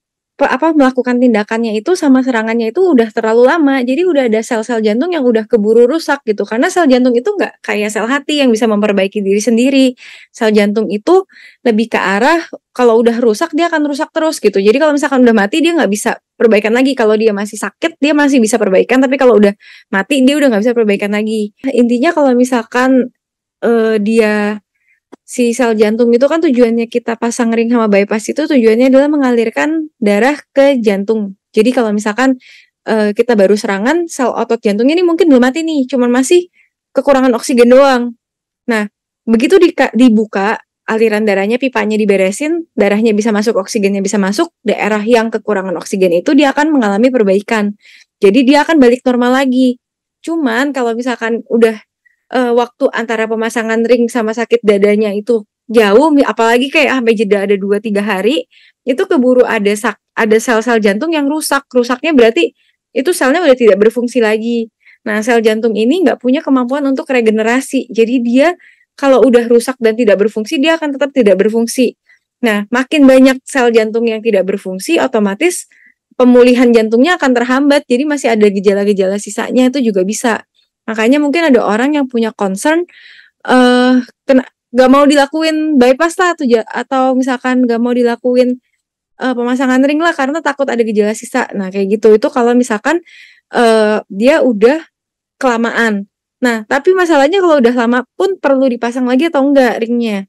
melakukan tindakannya itu sama serangannya itu udah terlalu lama. Jadi udah ada sel-sel jantung yang udah keburu rusak gitu. Karena sel jantung itu nggak kayak sel hati yang bisa memperbaiki diri sendiri. Sel jantung itu lebih ke arah kalau udah rusak dia akan rusak terus gitu. Jadi kalau misalkan udah mati dia nggak bisa perbaikan lagi. Kalau dia masih sakit dia masih bisa perbaikan. Tapi kalau udah mati dia udah nggak bisa perbaikan lagi. Intinya kalau misalkan dia si sel jantung itu kan tujuannya kita pasang ring sama bypass itu tujuannya adalah mengalirkan darah ke jantung. Jadi kalau misalkan kita baru serangan, sel otot jantungnya ini mungkin belum mati nih, cuman masih kekurangan oksigen doang. Nah, begitu dibuka aliran darahnya, pipanya diberesin, darahnya bisa masuk, oksigennya bisa masuk, daerah yang kekurangan oksigen itu dia akan mengalami perbaikan. Jadi dia akan balik normal lagi. Cuman kalau misalkan udah waktu antara pemasangan ring sama sakit dadanya itu jauh, apalagi kayak sampai jeda ada 2-3 hari, itu keburu ada sel-sel jantung yang rusak. Rusaknya berarti itu selnya udah tidak berfungsi lagi. Nah, sel jantung ini nggak punya kemampuan untuk regenerasi. Jadi dia kalau udah rusak dan tidak berfungsi, dia akan tetap tidak berfungsi. Nah, makin banyak sel jantung yang tidak berfungsi, otomatis pemulihan jantungnya akan terhambat. Jadi masih ada gejala-gejala sisanya itu juga bisa. Makanya mungkin ada orang yang punya concern gak mau dilakuin bypass lah atau misalkan gak mau dilakuin pemasangan ring lah karena takut ada gejala sisa. Nah, kayak gitu itu kalau misalkan dia udah kelamaan. Nah, tapi masalahnya kalau udah lama pun perlu dipasang lagi atau enggak ringnya.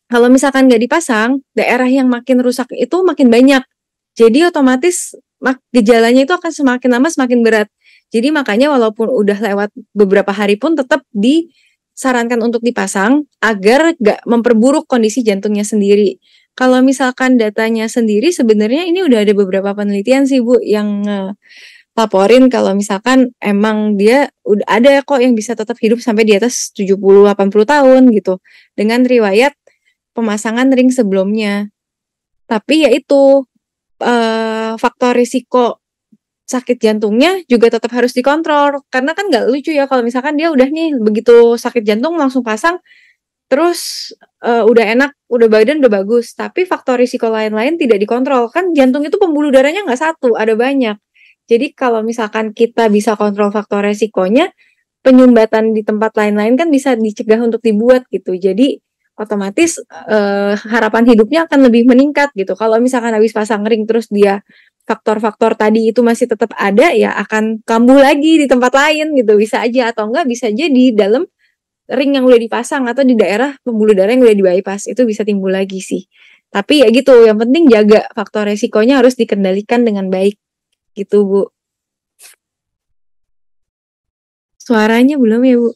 Kalau misalkan nggak dipasang, daerah yang makin rusak itu makin banyak. Jadi otomatis gejalanya itu akan semakin lama semakin berat. Jadi makanya walaupun udah lewat beberapa hari pun tetap disarankan untuk dipasang agar nggak memperburuk kondisi jantungnya sendiri. Kalau misalkan datanya sendiri sebenarnya ini udah ada beberapa penelitian sih Bu yang laporin kalau misalkan emang dia udah ada kok yang bisa tetap hidup sampai di atas 70-80 tahun gitu dengan riwayat pemasangan ring sebelumnya. Tapi ya itu faktor risiko sakit jantungnya juga tetap harus dikontrol karena kan nggak lucu ya kalau misalkan dia udah nih begitu sakit jantung langsung pasang terus udah enak, udah badan udah bagus, tapi faktor risiko lain-lain tidak dikontrol. Kan jantung itu pembuluh darahnya nggak satu, ada banyak. Jadi kalau misalkan kita bisa kontrol faktor risikonya, penyumbatan di tempat lain-lain kan bisa dicegah untuk dibuat gitu. Jadi otomatis harapan hidupnya akan lebih meningkat gitu. Kalau misalkan habis pasang ring terus dia faktor-faktor tadi itu masih tetap ada, ya akan kambuh lagi di tempat lain gitu. Bisa aja atau enggak bisa aja di dalam ring yang udah dipasang atau di daerah pembuluh darah yang udah di bypass itu bisa timbul lagi sih. Tapi ya gitu, yang penting jaga faktor resikonya harus dikendalikan dengan baik gitu Bu. Suaranya belum ya Bu?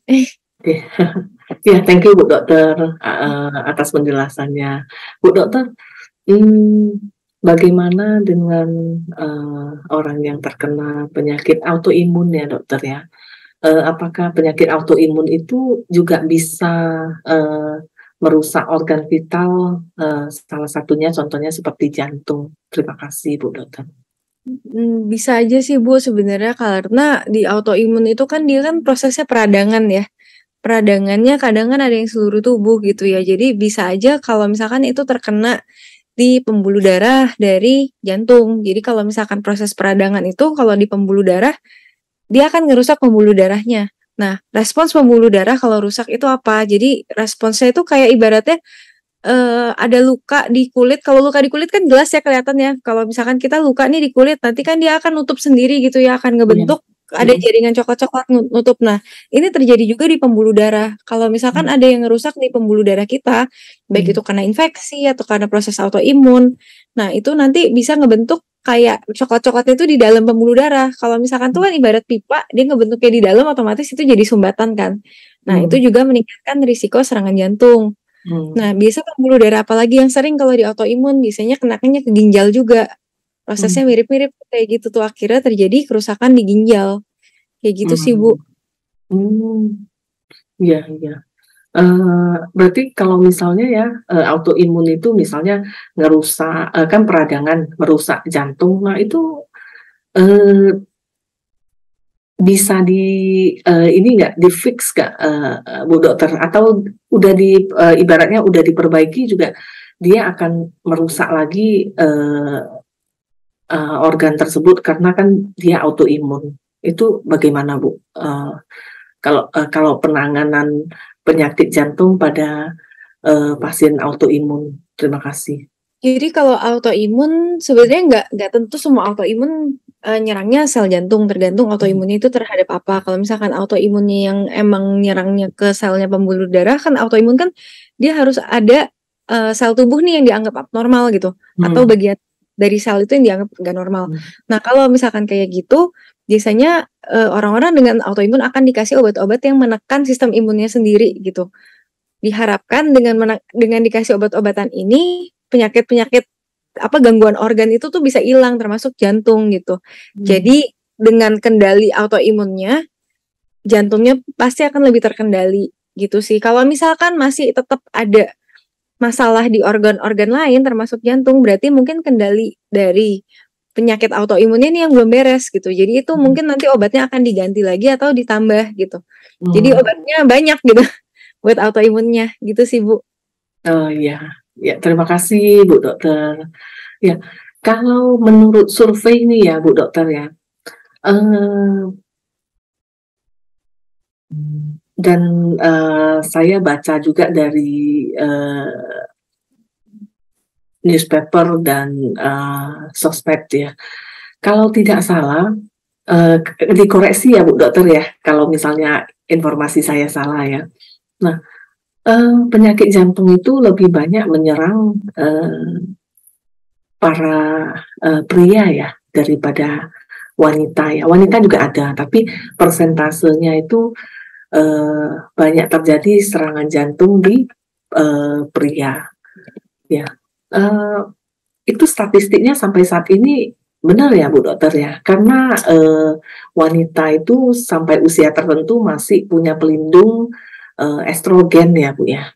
Ya, thank you Bu Dokter atas penjelasannya. Bu Dokter, bagaimana dengan orang yang terkena penyakit autoimun ya Dokter ya? Apakah penyakit autoimun itu juga bisa merusak organ vital, salah satunya contohnya seperti jantung? Terima kasih Bu Dokter. Bisa aja sih Bu sebenarnya karena di autoimun itu kan dia kan prosesnya peradangan ya. peradangannya kadang kan ada yang seluruh tubuh gitu ya. Jadi bisa aja kalau misalkan itu terkena di pembuluh darah dari jantung. Jadi kalau misalkan proses peradangan itu kalau di pembuluh darah, dia akan ngerusak pembuluh darahnya. Nah, respons pembuluh darah kalau rusak itu apa? Jadi responsnya itu kayak ibaratnya ada luka di kulit. Kalau luka di kulit kan jelas ya kelihatan ya. Kalau misalkan kita luka nih di kulit, nanti kan dia akan nutup sendiri gitu ya, akan Iya. ngebentuk ada jaringan coklat-coklat nutup. Nah, ini terjadi juga di pembuluh darah. Kalau misalkan ada yang ngerusak di pembuluh darah kita, baik itu karena infeksi atau karena proses autoimun, nah itu nanti bisa ngebentuk kayak coklat-coklat itu di dalam pembuluh darah. Kalau misalkan tuh kan ibarat pipa, dia ngebentuknya di dalam, otomatis itu jadi sumbatan kan. Nah, itu juga meningkatkan risiko serangan jantung. Nah, biasa pembuluh darah apalagi yang sering kalau di autoimun, biasanya kenanya ke ginjal juga. Prosesnya mirip-mirip kayak gitu tuh, akhirnya terjadi kerusakan di ginjal. Kayak gitu sih, Bu. Iya, iya. Berarti kalau misalnya ya autoimun itu misalnya ngerusak kan peradangan, merusak jantung. Nah, itu bisa ini nggak di-fix nggak, Bu Dokter? Atau udah ibaratnya udah diperbaiki juga dia akan merusak lagi organ tersebut karena kan dia autoimun. Itu bagaimana, Bu? Kalau penanganan penyakit jantung pada pasien autoimun. Terima kasih. Jadi kalau autoimun sebenarnya nggak tentu semua autoimun nyerangnya sel jantung, tergantung autoimunnya itu terhadap apa. Kalau misalkan autoimunnya yang emang nyerangnya ke selnya pembuluh darah, kan autoimun kan dia harus ada sel tubuh nih yang dianggap abnormal gitu, atau bagian dari sel itu yang dianggap nggak normal. Nah, kalau misalkan kayak gitu, biasanya orang-orang dengan autoimun akan dikasih obat-obat yang menekan sistem imunnya sendiri gitu. Diharapkan dengan dikasih obat-obatan ini, penyakit-penyakit gangguan organ itu tuh bisa hilang, termasuk jantung gitu. Jadi dengan kendali autoimunnya, jantungnya pasti akan lebih terkendali gitu sih. Kalau misalkan masih tetap ada masalah di organ-organ lain termasuk jantung, berarti mungkin kendali dari penyakit autoimunnya ini yang belum beres gitu. Jadi itu mungkin nanti obatnya akan diganti lagi atau ditambah gitu. Jadi obatnya banyak gitu buat autoimunnya gitu sih, Bu. Oh iya, ya terima kasih Bu Dokter. Ya, kalau menurut survei ini ya Bu Dokter ya, dan saya baca juga dari newspaper dan sosmed ya. Kalau tidak salah, dikoreksi ya Bu Dokter ya, kalau misalnya informasi saya salah ya. Nah, penyakit jantung itu lebih banyak menyerang para pria ya daripada wanita ya. Wanita juga ada, tapi persentasenya itu banyak terjadi serangan jantung di pria. Ya, itu statistiknya sampai saat ini benar ya Bu Dokter ya, karena wanita itu sampai usia tertentu masih punya pelindung estrogen ya Bu ya.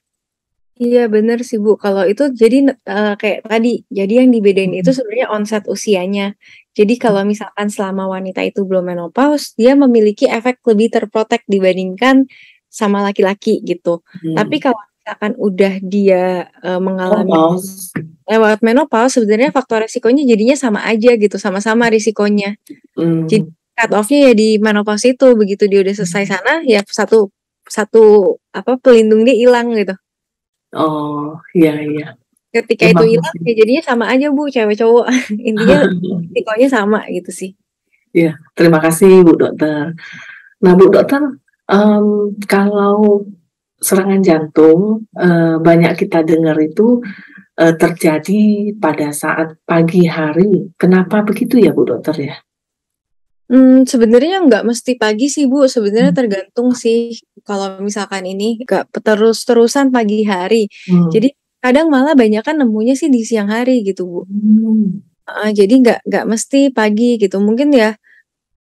Iya benar sih Bu, kalau itu jadi kayak tadi, jadi yang dibedain itu sebenarnya onset usianya. Jadi kalau misalkan selama wanita itu belum menopause, dia memiliki efek lebih terprotek dibandingkan sama laki-laki gitu. Tapi kalau misalkan udah dia mengalami lewat menopause, sebenarnya faktor resikonya jadinya sama aja gitu, sama-sama risikonya. Jadi cut off-nya ya di menopause itu, begitu dia udah selesai sana, ya satu pelindung dia hilang gitu. Oh iya iya. Ketika itu hilang ya jadinya sama aja Bu, cewek cowok intinya risikonya sama gitu sih. Iya, terima kasih Bu Dokter. Nah Bu Dokter, kalau serangan jantung banyak kita dengar itu terjadi pada saat pagi hari. Kenapa begitu ya Bu Dokter ya? Sebenarnya nggak mesti pagi sih Bu, sebenarnya tergantung sih. Kalau misalkan ini nggak terus-terusan pagi hari, jadi kadang malah banyakan nemunya sih di siang hari gitu Bu. Jadi nggak mesti pagi gitu, mungkin ya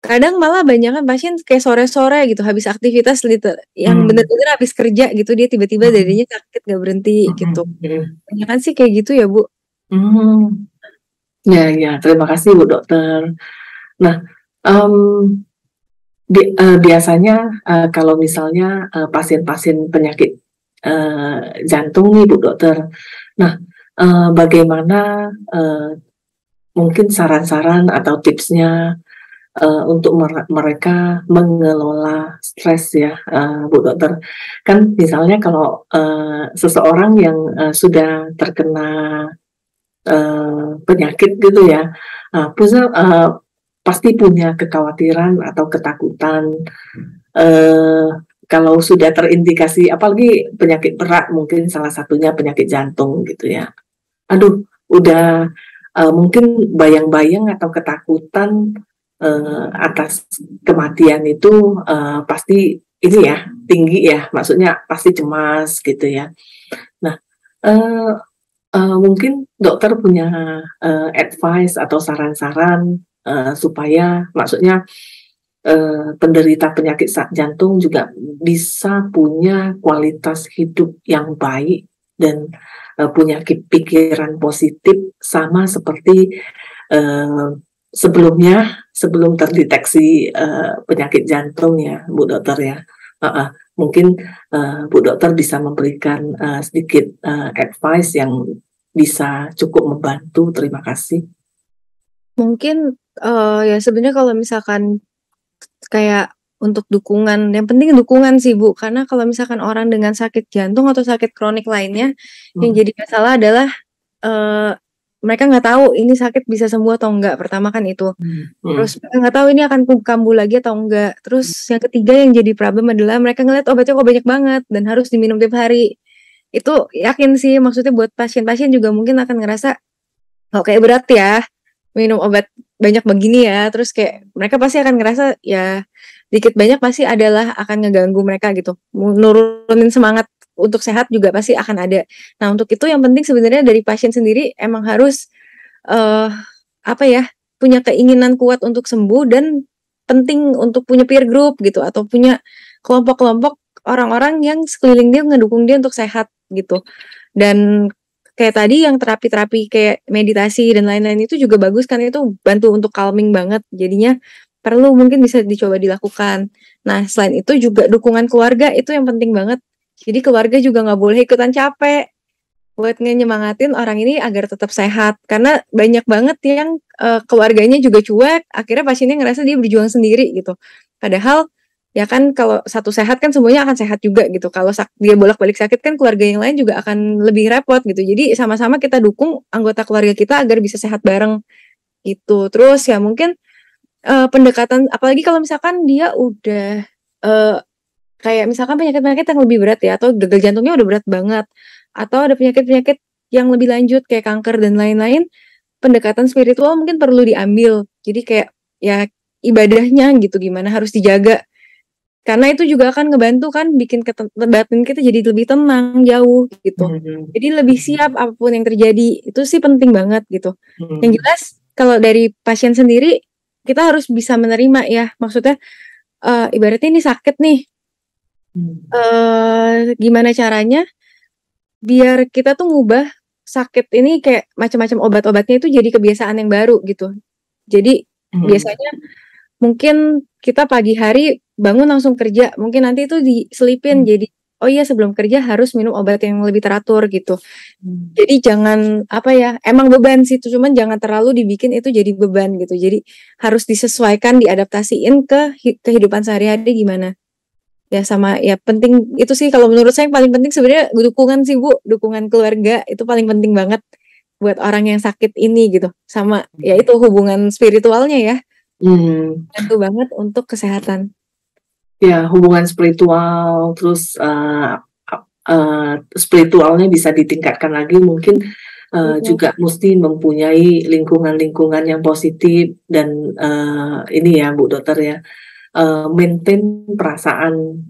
kadang malah banyakan pasien kayak sore-sore gitu, habis aktivitas yang bener-bener habis kerja gitu, dia tiba-tiba dadanya sakit nggak berhenti gitu. Banyakan sih kayak gitu ya Bu. Ya, terima kasih Bu Dokter. Nah, Biasanya kalau misalnya pasien-pasien penyakit jantung nih Bu Dokter. Nah, bagaimana mungkin saran-saran atau tipsnya untuk mereka mengelola stres ya, Bu Dokter. Kan misalnya kalau seseorang yang sudah terkena penyakit gitu ya, pasti punya kekhawatiran atau ketakutan. Kalau sudah terindikasi, apalagi penyakit berat, mungkin salah satunya penyakit jantung gitu ya. Aduh, udah mungkin bayang-bayang atau ketakutan atas kematian itu pasti ini ya, tinggi ya, maksudnya pasti cemas gitu ya. Nah, mungkin dokter punya advice atau saran-saran supaya maksudnya penderita penyakit jantung juga bisa punya kualitas hidup yang baik dan punya pikiran positif sama seperti sebelum terdeteksi penyakit jantung ya, Bu Dokter ya. Mungkin Bu Dokter bisa memberikan sedikit advice yang bisa cukup membantu. Terima kasih. Mungkin ya sebenarnya kalau misalkan kayak untuk dukungan, yang penting dukungan sih Bu, karena kalau misalkan orang dengan sakit jantung atau sakit kronik lainnya, yang jadi masalah adalah mereka nggak tahu ini sakit bisa sembuh atau enggak, pertama kan itu. Terus mereka nggak tahu ini akan kambuh lagi atau enggak. Terus yang ketiga yang jadi problem adalah mereka ngeliat obatnya kok banyak banget dan harus diminum tiap hari. Itu yakin sih, maksudnya buat pasien-pasien juga mungkin akan ngerasa, oh kayak berat ya, minum obat banyak begini ya. Terus kayak mereka pasti akan ngerasa ya dikit banyak pasti adalah akan ngeganggu mereka gitu. Nurunin semangat untuk sehat juga pasti akan ada. Nah untuk itu yang penting sebenarnya dari pasien sendiri emang harus punya keinginan kuat untuk sembuh, dan penting untuk punya peer group gitu, atau punya kelompok-kelompok orang-orang yang sekeliling dia ngedukung dia untuk sehat gitu. Dan kayak tadi yang terapi-terapi kayak meditasi dan lain-lain itu juga bagus kan, itu bantu untuk calming banget, jadinya perlu mungkin bisa dicoba dilakukan. Nah selain itu juga dukungan keluarga itu yang penting banget, jadi keluarga juga nggak boleh ikutan capek buat nyemangatin orang ini agar tetap sehat, karena banyak banget yang keluarganya juga cuek, akhirnya pasiennya ngerasa dia berjuang sendiri gitu, padahal ya kan kalau satu sehat kan semuanya akan sehat juga gitu. Kalau dia bolak-balik sakit kan keluarga yang lain juga akan lebih repot gitu. Jadi sama-sama kita dukung anggota keluarga kita agar bisa sehat bareng gitu. Terus ya mungkin pendekatan, apalagi kalau misalkan dia udah kayak misalkan penyakit-penyakit yang lebih berat ya, atau gagal jantungnya udah berat banget, atau ada penyakit-penyakit yang lebih lanjut kayak kanker dan lain-lain, pendekatan spiritual mungkin perlu diambil. Jadi kayak ya ibadahnya gitu gimana harus dijaga. Karena itu juga akan ngebantu kan bikin batin kita jadi lebih tenang jauh gitu. Jadi lebih siap apapun yang terjadi. Itu sih penting banget gitu. Yang jelas kalau dari pasien sendiri kita harus bisa menerima ya. Maksudnya ibaratnya ini sakit nih. Gimana caranya biar kita tuh ngubah sakit ini kayak macam-macam obat-obatnya itu jadi kebiasaan yang baru gitu. Jadi biasanya mungkin kita pagi hari bangun langsung kerja, mungkin nanti itu diselipin jadi oh iya sebelum kerja harus minum obat yang lebih teratur gitu. Jadi jangan emang beban sih, cuman jangan terlalu dibikin itu jadi beban gitu. Jadi harus disesuaikan, diadaptasiin ke kehidupan sehari-hari gimana. Ya sama ya penting itu sih kalau menurut saya yang paling penting sebenarnya dukungan sih Bu, dukungan keluarga itu paling penting banget buat orang yang sakit ini gitu. Sama ya itu hubungan spiritualnya ya. Bantu banget untuk kesehatan. Ya, hubungan spiritual, terus spiritualnya bisa ditingkatkan lagi, mungkin juga mesti mempunyai lingkungan-lingkungan yang positif, dan ini ya Bu Dokter ya, maintain perasaan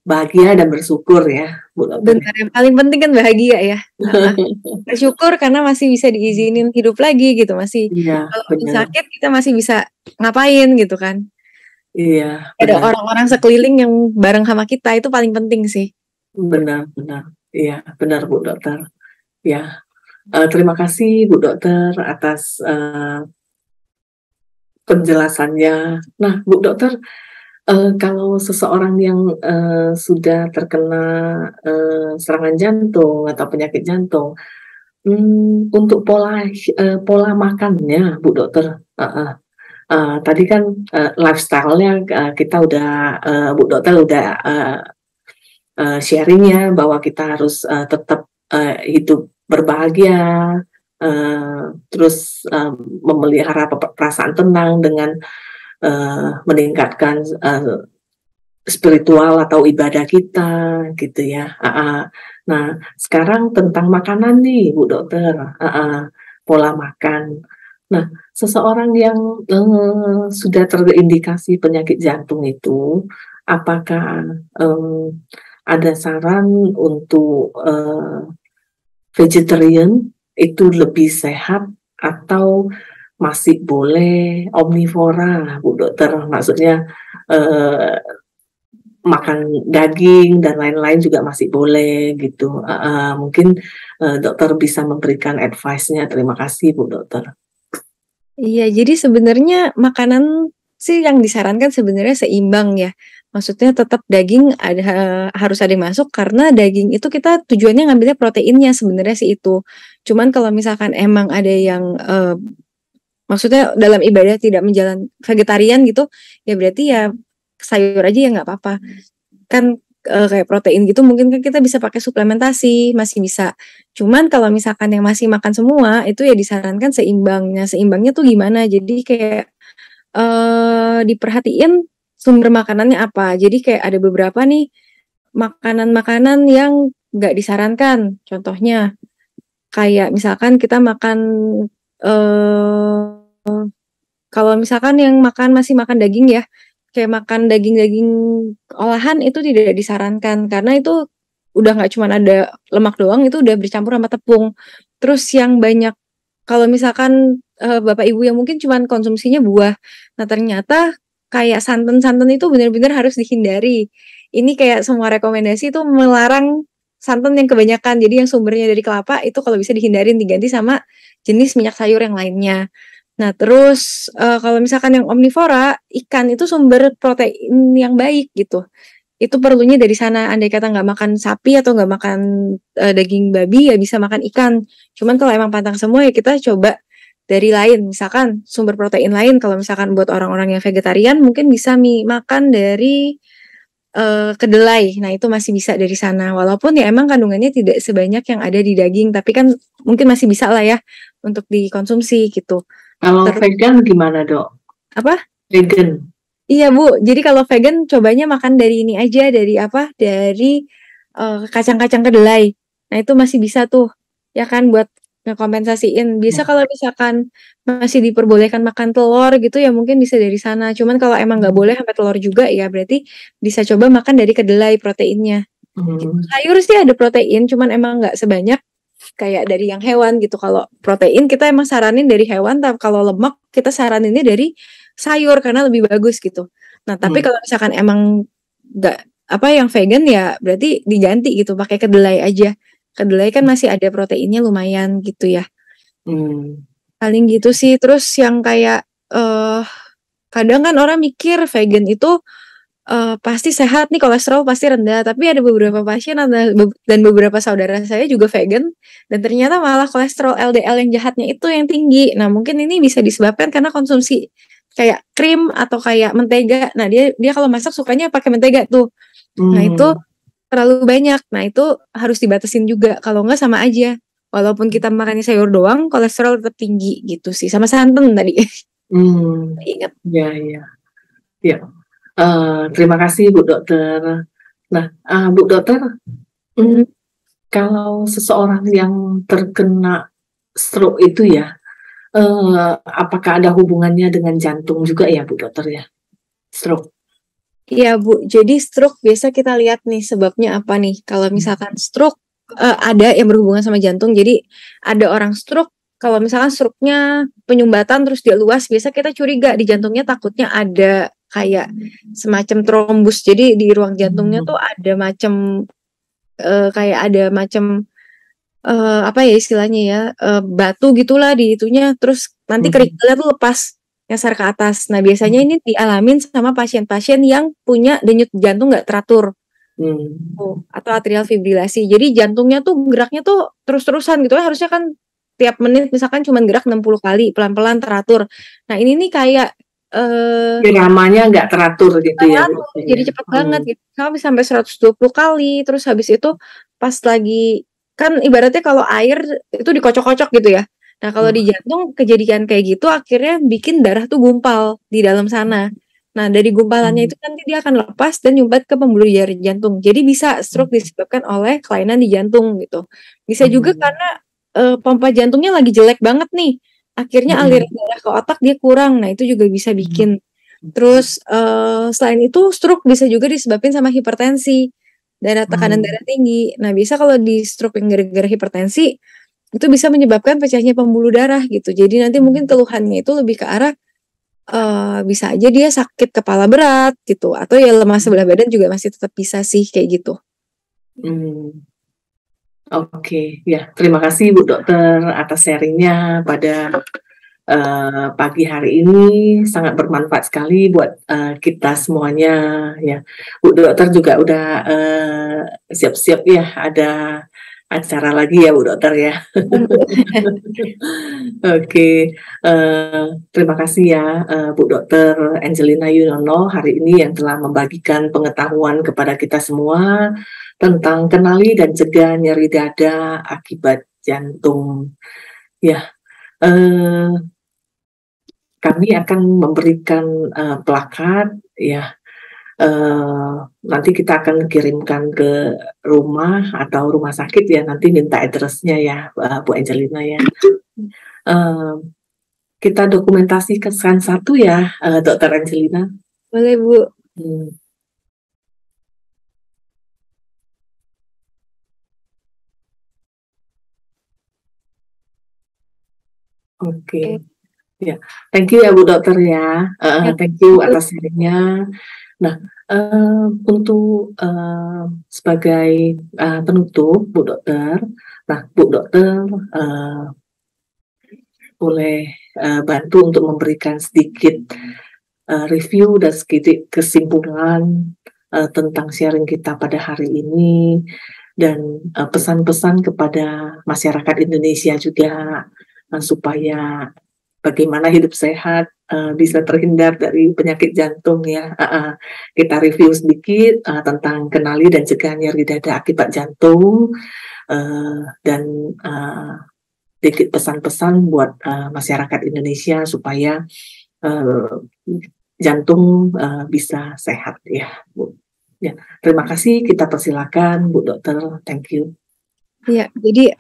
bahagia dan bersyukur ya Bu Dokter. Benar, yang paling penting kan bahagia ya. Bersyukur karena masih bisa diizinin hidup lagi gitu, masih kalau sakit kita masih bisa ngapain gitu kan. Iya. Ada orang-orang sekeliling yang bareng sama kita, itu paling penting sih. Benar. Iya, benar Bu Dokter. Ya, terima kasih Bu Dokter atas penjelasannya. Nah, Bu Dokter, Kalau seseorang yang, sudah terkena, serangan jantung atau penyakit jantung, untuk pola makannya Bu Dokter, heeh, tadi kan, lifestyle-nya, kita udah, Bu Dokter udah, sharing ya bahwa kita harus, tetap, hidup berbahagia, terus, memelihara perasaan tenang dengan, meningkatkan, spiritual atau ibadah kita gitu ya, heeh. Nah, sekarang tentang makanan nih Bu Dokter, heeh, pola makan. Nah, seseorang yang, sudah terindikasi penyakit jantung itu, apakah, ada saran untuk, vegetarian itu lebih sehat atau masih boleh omnivora Bu Dokter? Maksudnya, eee makan daging dan lain-lain juga masih boleh gitu, heeh, mungkin, dokter bisa memberikan advice-nya. Terima kasih Bu Dokter. Iya, jadi sebenarnya makanan sih yang disarankan sebenarnya seimbang ya. Maksudnya tetap daging harus ada yang masuk karena daging itu kita tujuannya ngambilnya proteinnya sebenarnya sih itu. Cuman kalau misalkan emang ada yang, maksudnya dalam ibadah tidak vegetarian gitu, ya berarti ya sayur aja ya nggak apa-apa. Kan, kayak protein gitu mungkin kan kita bisa pakai suplementasi, masih bisa. Cuman kalau misalkan yang masih makan semua, itu ya disarankan seimbang. Nah, seimbangnya tuh gimana? Jadi kayak, diperhatiin sumber makanannya apa. Jadi kayak ada beberapa nih makanan-makanan yang nggak disarankan. Contohnya, kayak misalkan kita makan, eee, kalau misalkan yang masih makan daging ya, kayak makan daging-daging olahan itu tidak disarankan, karena itu udah nggak cuman ada lemak doang, itu udah bercampur sama tepung. Terus yang banyak kalau misalkan, bapak ibu yang mungkin cuman konsumsinya buah, nah ternyata kayak santen-santen itu bener-bener harus dihindari. Ini kayak semua rekomendasi itu melarang santen yang kebanyakan, jadi yang sumbernya dari kelapa itu kalau bisa dihindarin, diganti sama jenis minyak sayur yang lainnya. Nah terus, kalau misalkan yang omnivora, ikan itu sumber protein yang baik gitu. Itu perlunya dari sana, andai kata nggak makan sapi atau nggak makan, daging babi, ya bisa makan ikan. Cuman kalau emang pantang semua, ya kita coba dari lain, misalkan sumber protein lain, kalau misalkan buat orang-orang yang vegetarian mungkin bisa makan dari, kedelai. Nah itu masih bisa dari sana, walaupun ya emang kandungannya tidak sebanyak yang ada di daging, tapi kan mungkin masih bisa lah ya untuk dikonsumsi gitu. Kalau vegan gimana Dok? Apa? Vegan? Iya Bu, jadi kalau vegan cobanya makan dari ini aja, dari apa, dari, kacang-kacang kedelai. Nah itu masih bisa tuh, ya kan buat ngekompensasiin. Biasa kalau misalkan masih diperbolehkan makan telur gitu ya mungkin bisa dari sana, cuman kalau emang nggak boleh sampai telur juga ya berarti bisa coba makan dari kedelai proteinnya, gitu. Sayur sih ada protein, cuman emang nggak sebanyak kayak dari yang hewan gitu. Kalau protein kita emang saranin dari hewan, tapi kalau lemak kita saraninnya dari sayur karena lebih bagus gitu. Nah, tapi kalau misalkan emang nggak yang vegan ya berarti diganti gitu pakai kedelai aja. Kedelai kan masih ada proteinnya lumayan gitu ya. Paling gitu sih. Terus yang kayak kadang kan orang mikir vegan itu pasti sehat nih, kolesterol pasti rendah, tapi ada beberapa pasien dan beberapa saudara saya juga vegan dan ternyata malah kolesterol LDL yang jahatnya itu yang tinggi. Nah, mungkin ini bisa disebabkan karena konsumsi kayak krim atau kayak mentega. Nah, dia kalau masak sukanya pakai mentega tuh. Nah, itu terlalu banyak. Nah, itu harus dibatasin juga. Kalau enggak sama aja. Walaupun kita makannya sayur doang, kolesterol tetap tinggi gitu sih. Sama santan tadi. Ingat. Ya. Terima kasih Bu Dokter. Nah, Bu Dokter, kalau seseorang yang terkena stroke itu ya, apakah ada hubungannya dengan jantung juga ya Bu Dokter ya? Stroke. Iya Bu, jadi stroke biasa kita lihat nih sebabnya apa nih. Kalau misalkan stroke ada yang berhubungan sama jantung. Jadi ada orang stroke, kalau misalkan stroke-nya penyumbatan terus dia luas, biasa kita curiga di jantungnya takutnya ada kayak semacam trombus. Jadi di ruang jantungnya tuh ada macam kayak ada macam apa ya istilahnya ya, batu gitulah di itunya, terus nanti kerikilnya tuh lepas. nyasar ke atas. Nah, biasanya ini dialamin sama pasien-pasien yang punya denyut jantung nggak teratur. Atau atrial fibrilasi. Jadi jantungnya tuh geraknya tuh terus-terusan gitu. Harusnya kan tiap menit misalkan cuma gerak 60 kali, pelan-pelan teratur. Nah, ini nih kayak iramanya nggak teratur gitu ya. Jadi cepet banget gitu. Bisa sampai 120 kali. Terus habis itu pas lagi, kan ibaratnya kalau air itu dikocok-kocok gitu ya. Nah, kalau di jantung kejadian kayak gitu akhirnya bikin darah tuh gumpal di dalam sana. Nah, dari gumpalannya itu nanti dia akan lepas dan nyumbat ke pembuluh darah jantung. Jadi bisa stroke disebabkan oleh kelainan di jantung gitu. Bisa juga karena pompa jantungnya lagi jelek banget nih. Akhirnya aliran darah ke otak dia kurang. Nah, itu juga bisa bikin. Terus selain itu stroke bisa juga disebabkan sama hipertensi, tekanan darah tinggi. Nah, bisa kalau di stroke yang gara-gara hipertensi itu bisa menyebabkan pecahnya pembuluh darah gitu. Jadi nanti mungkin keluhannya itu lebih ke arah bisa aja dia sakit kepala berat gitu, atau ya lemah sebelah badan juga masih tetap bisa sih kayak gitu. Oke, ya terima kasih Bu Dokter atas sharingnya pada pagi hari ini, sangat bermanfaat sekali buat kita semuanya ya. Bu Dokter juga udah siap-siap ya, ada acara lagi ya Bu Dokter ya. Oke, terima kasih ya Bu Dokter Angelina Yunono hari ini yang telah membagikan pengetahuan kepada kita semua tentang kenali dan cegah nyeri dada akibat jantung. Ya, kami akan memberikan plakat ya. Nanti kita akan kirimkan ke rumah atau rumah sakit ya, nanti minta address-nya ya Bu Angelina ya. Kita dokumentasikan satu ya Dokter Angelina. Boleh Bu. Oke. Ya, thank you ya Bu Dokter ya. Thank you atas sharingnya. Nah, untuk sebagai penutup Bu Dokter, nah Bu Dokter boleh bantu untuk memberikan sedikit review dan sedikit kesimpulan tentang sharing kita pada hari ini, dan pesan-pesan kepada masyarakat Indonesia juga supaya bagaimana hidup sehat bisa terhindar dari penyakit jantung ya. Kita review sedikit tentang kenali dan cegah nyeri dada akibat jantung, dan sedikit pesan-pesan buat masyarakat Indonesia supaya jantung bisa sehat ya Bu. Ya, terima kasih. Kita persilakan Bu Dokter. Thank you. Ya, jadi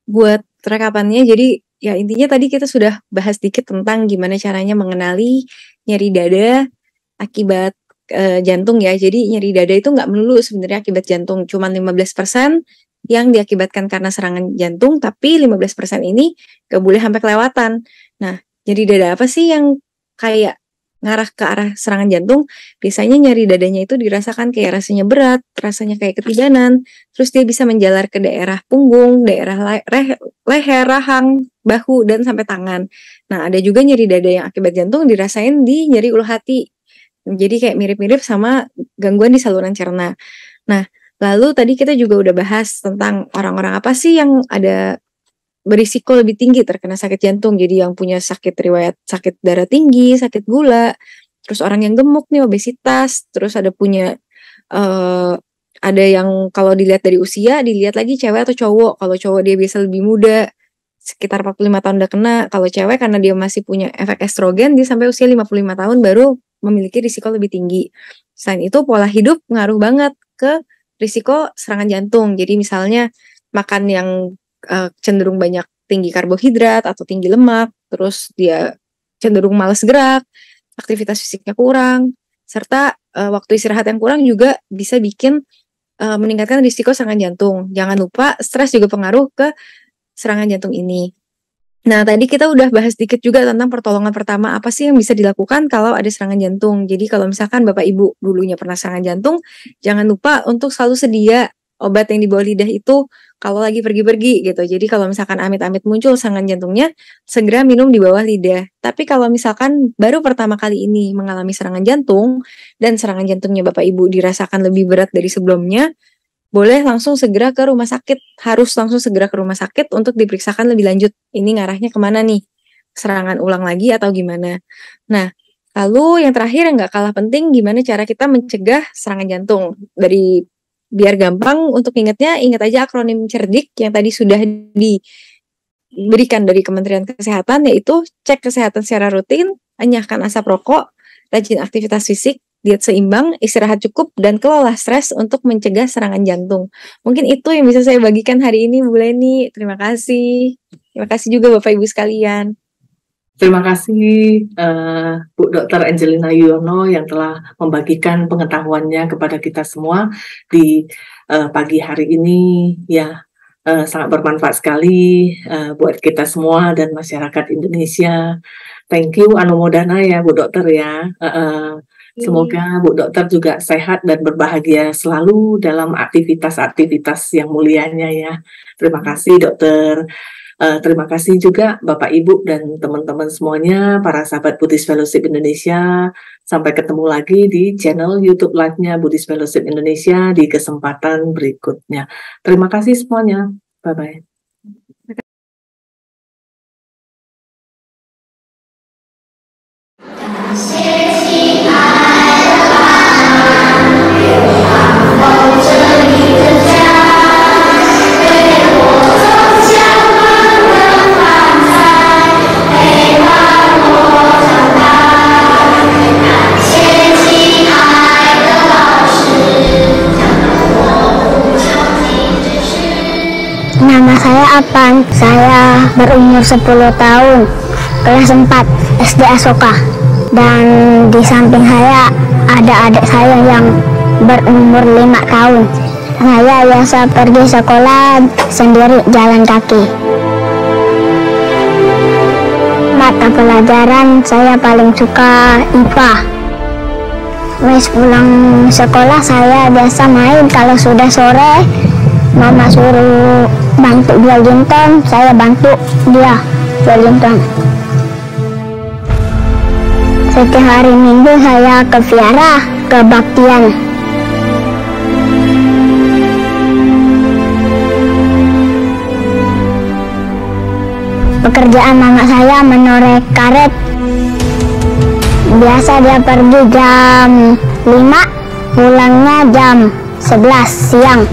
buat rekapannya, jadi ya intinya tadi kita sudah bahas dikit tentang gimana caranya mengenali nyeri dada akibat jantung ya. Jadi nyeri dada itu nggak melulu sebenarnya akibat jantung, cuma 15% yang diakibatkan karena serangan jantung, tapi 15% ini nggak boleh sampai kelewatan. Nah, nyeri dada apa sih yang kayak ngarah ke arah serangan jantung? Biasanya nyeri dadanya itu dirasakan kayak rasanya berat, rasanya kayak ketidanan, terus dia bisa menjalar ke daerah punggung, daerah leher, rahang, bahu, dan sampai tangan. Nah, ada juga nyeri dada yang akibat jantung dirasain di nyeri ulu hati. Jadi kayak mirip-mirip sama gangguan di saluran cerna. Nah, lalu tadi kita juga udah bahas tentang orang-orang apa sih yang ada berisiko lebih tinggi terkena sakit jantung. Jadi yang punya riwayat sakit darah tinggi, sakit gula, terus orang yang gemuk nih, obesitas, terus ada punya ada yang kalau dilihat dari usia, dilihat lagi cewek atau cowok. Kalau cowok dia biasa lebih muda, sekitar 45 tahun udah kena. Kalau cewek karena dia masih punya efek estrogen, dia sampai usia 55 tahun baru memiliki risiko lebih tinggi. Selain itu pola hidup ngaruh banget ke risiko serangan jantung. Jadi misalnya makan yang cenderung banyak tinggi karbohidrat atau tinggi lemak, terus dia cenderung malas gerak, aktivitas fisiknya kurang, serta waktu istirahat yang kurang juga bisa bikin meningkatkan risiko serangan jantung. Jangan lupa stres juga pengaruh ke serangan jantung ini. Nah, tadi kita udah bahas dikit juga tentang pertolongan pertama, apa sih yang bisa dilakukan kalau ada serangan jantung. Jadi kalau misalkan Bapak Ibu dulunya pernah serangan jantung, jangan lupa untuk selalu sedia obat yang di bawah lidah itu kalau lagi pergi-pergi gitu. Jadi kalau misalkan amit-amit muncul serangan jantungnya, segera minum di bawah lidah. Tapi kalau misalkan baru pertama kali ini mengalami serangan jantung dan serangan jantungnya Bapak Ibu dirasakan lebih berat dari sebelumnya, boleh langsung segera ke rumah sakit. Harus langsung segera ke rumah sakit untuk diperiksakan lebih lanjut. Ini ngarahnya kemana nih? Serangan ulang lagi atau gimana? Nah, lalu yang terakhir yang nggak kalah penting, gimana cara kita mencegah serangan jantung? Biar gampang untuk ingatnya, ingat aja akronim CERDIC yang tadi sudah diberikan dari Kementerian Kesehatan, yaitu cek kesehatan secara rutin, enyahkan asap rokok, rajin aktivitas fisik, diet seimbang, istirahat cukup, dan kelola stres untuk mencegah serangan jantung. Mungkin itu yang bisa saya bagikan hari ini, Bu Leni. Terima kasih. Terima kasih juga Bapak Ibu sekalian. Terima kasih Bu Dr. Angelina Yuwono yang telah membagikan pengetahuannya kepada kita semua di pagi hari ini. Ya, sangat bermanfaat sekali buat kita semua dan masyarakat Indonesia. Thank you, Anumodana ya Bu Dokter ya. Semoga Bu Dokter juga sehat dan berbahagia selalu dalam aktivitas-aktivitas yang mulianya ya. Terima kasih Dokter. Terima kasih juga Bapak Ibu dan teman-teman semuanya, para sahabat Buddhist Fellowship Indonesia. Sampai ketemu lagi di channel YouTube Live-nya Buddhist Fellowship Indonesia di kesempatan berikutnya. Terima kasih semuanya. Bye-bye. Nama saya Apan, saya berumur 10 tahun, kelas 4 SD Asoka. Dan di samping saya ada adik saya yang berumur 5 tahun. Saya biasa pergi sekolah sendiri jalan kaki. Mata pelajaran saya paling suka IPA. Wes pulang sekolah saya biasa main, kalau sudah sore mama suruh bantu jual gintong, saya bantu dia jual gintong. Setiap hari Minggu saya ke Viara, ke Baktian. Pekerjaan mama saya menoreh karet. Biasa dia pergi jam 5, pulangnya jam 11 siang.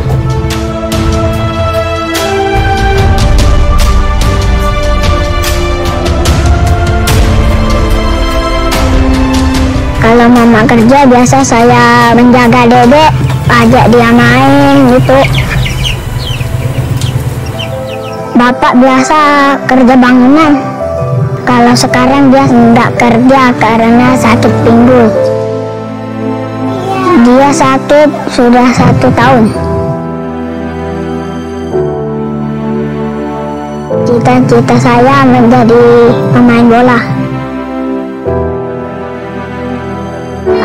Kalau mama kerja biasa saya menjaga dedek, ajak dia main gitu. Bapak biasa kerja bangunan. Kalau sekarang dia nggak kerja karena sakit pinggul. Dia sakit sudah 1 tahun. Cita-cita saya menjadi pemain bola.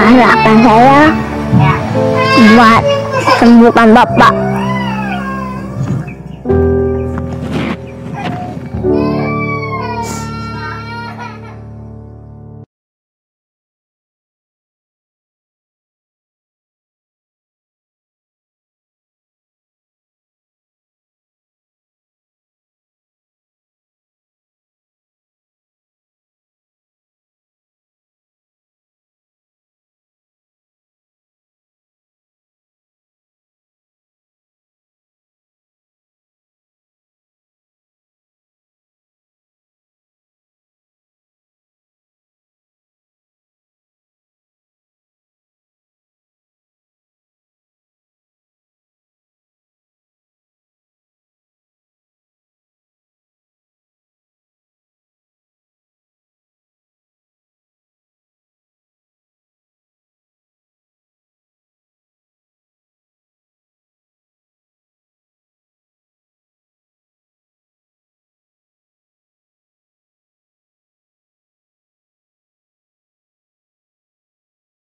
Harapan saya buat sembuhkan Bapak.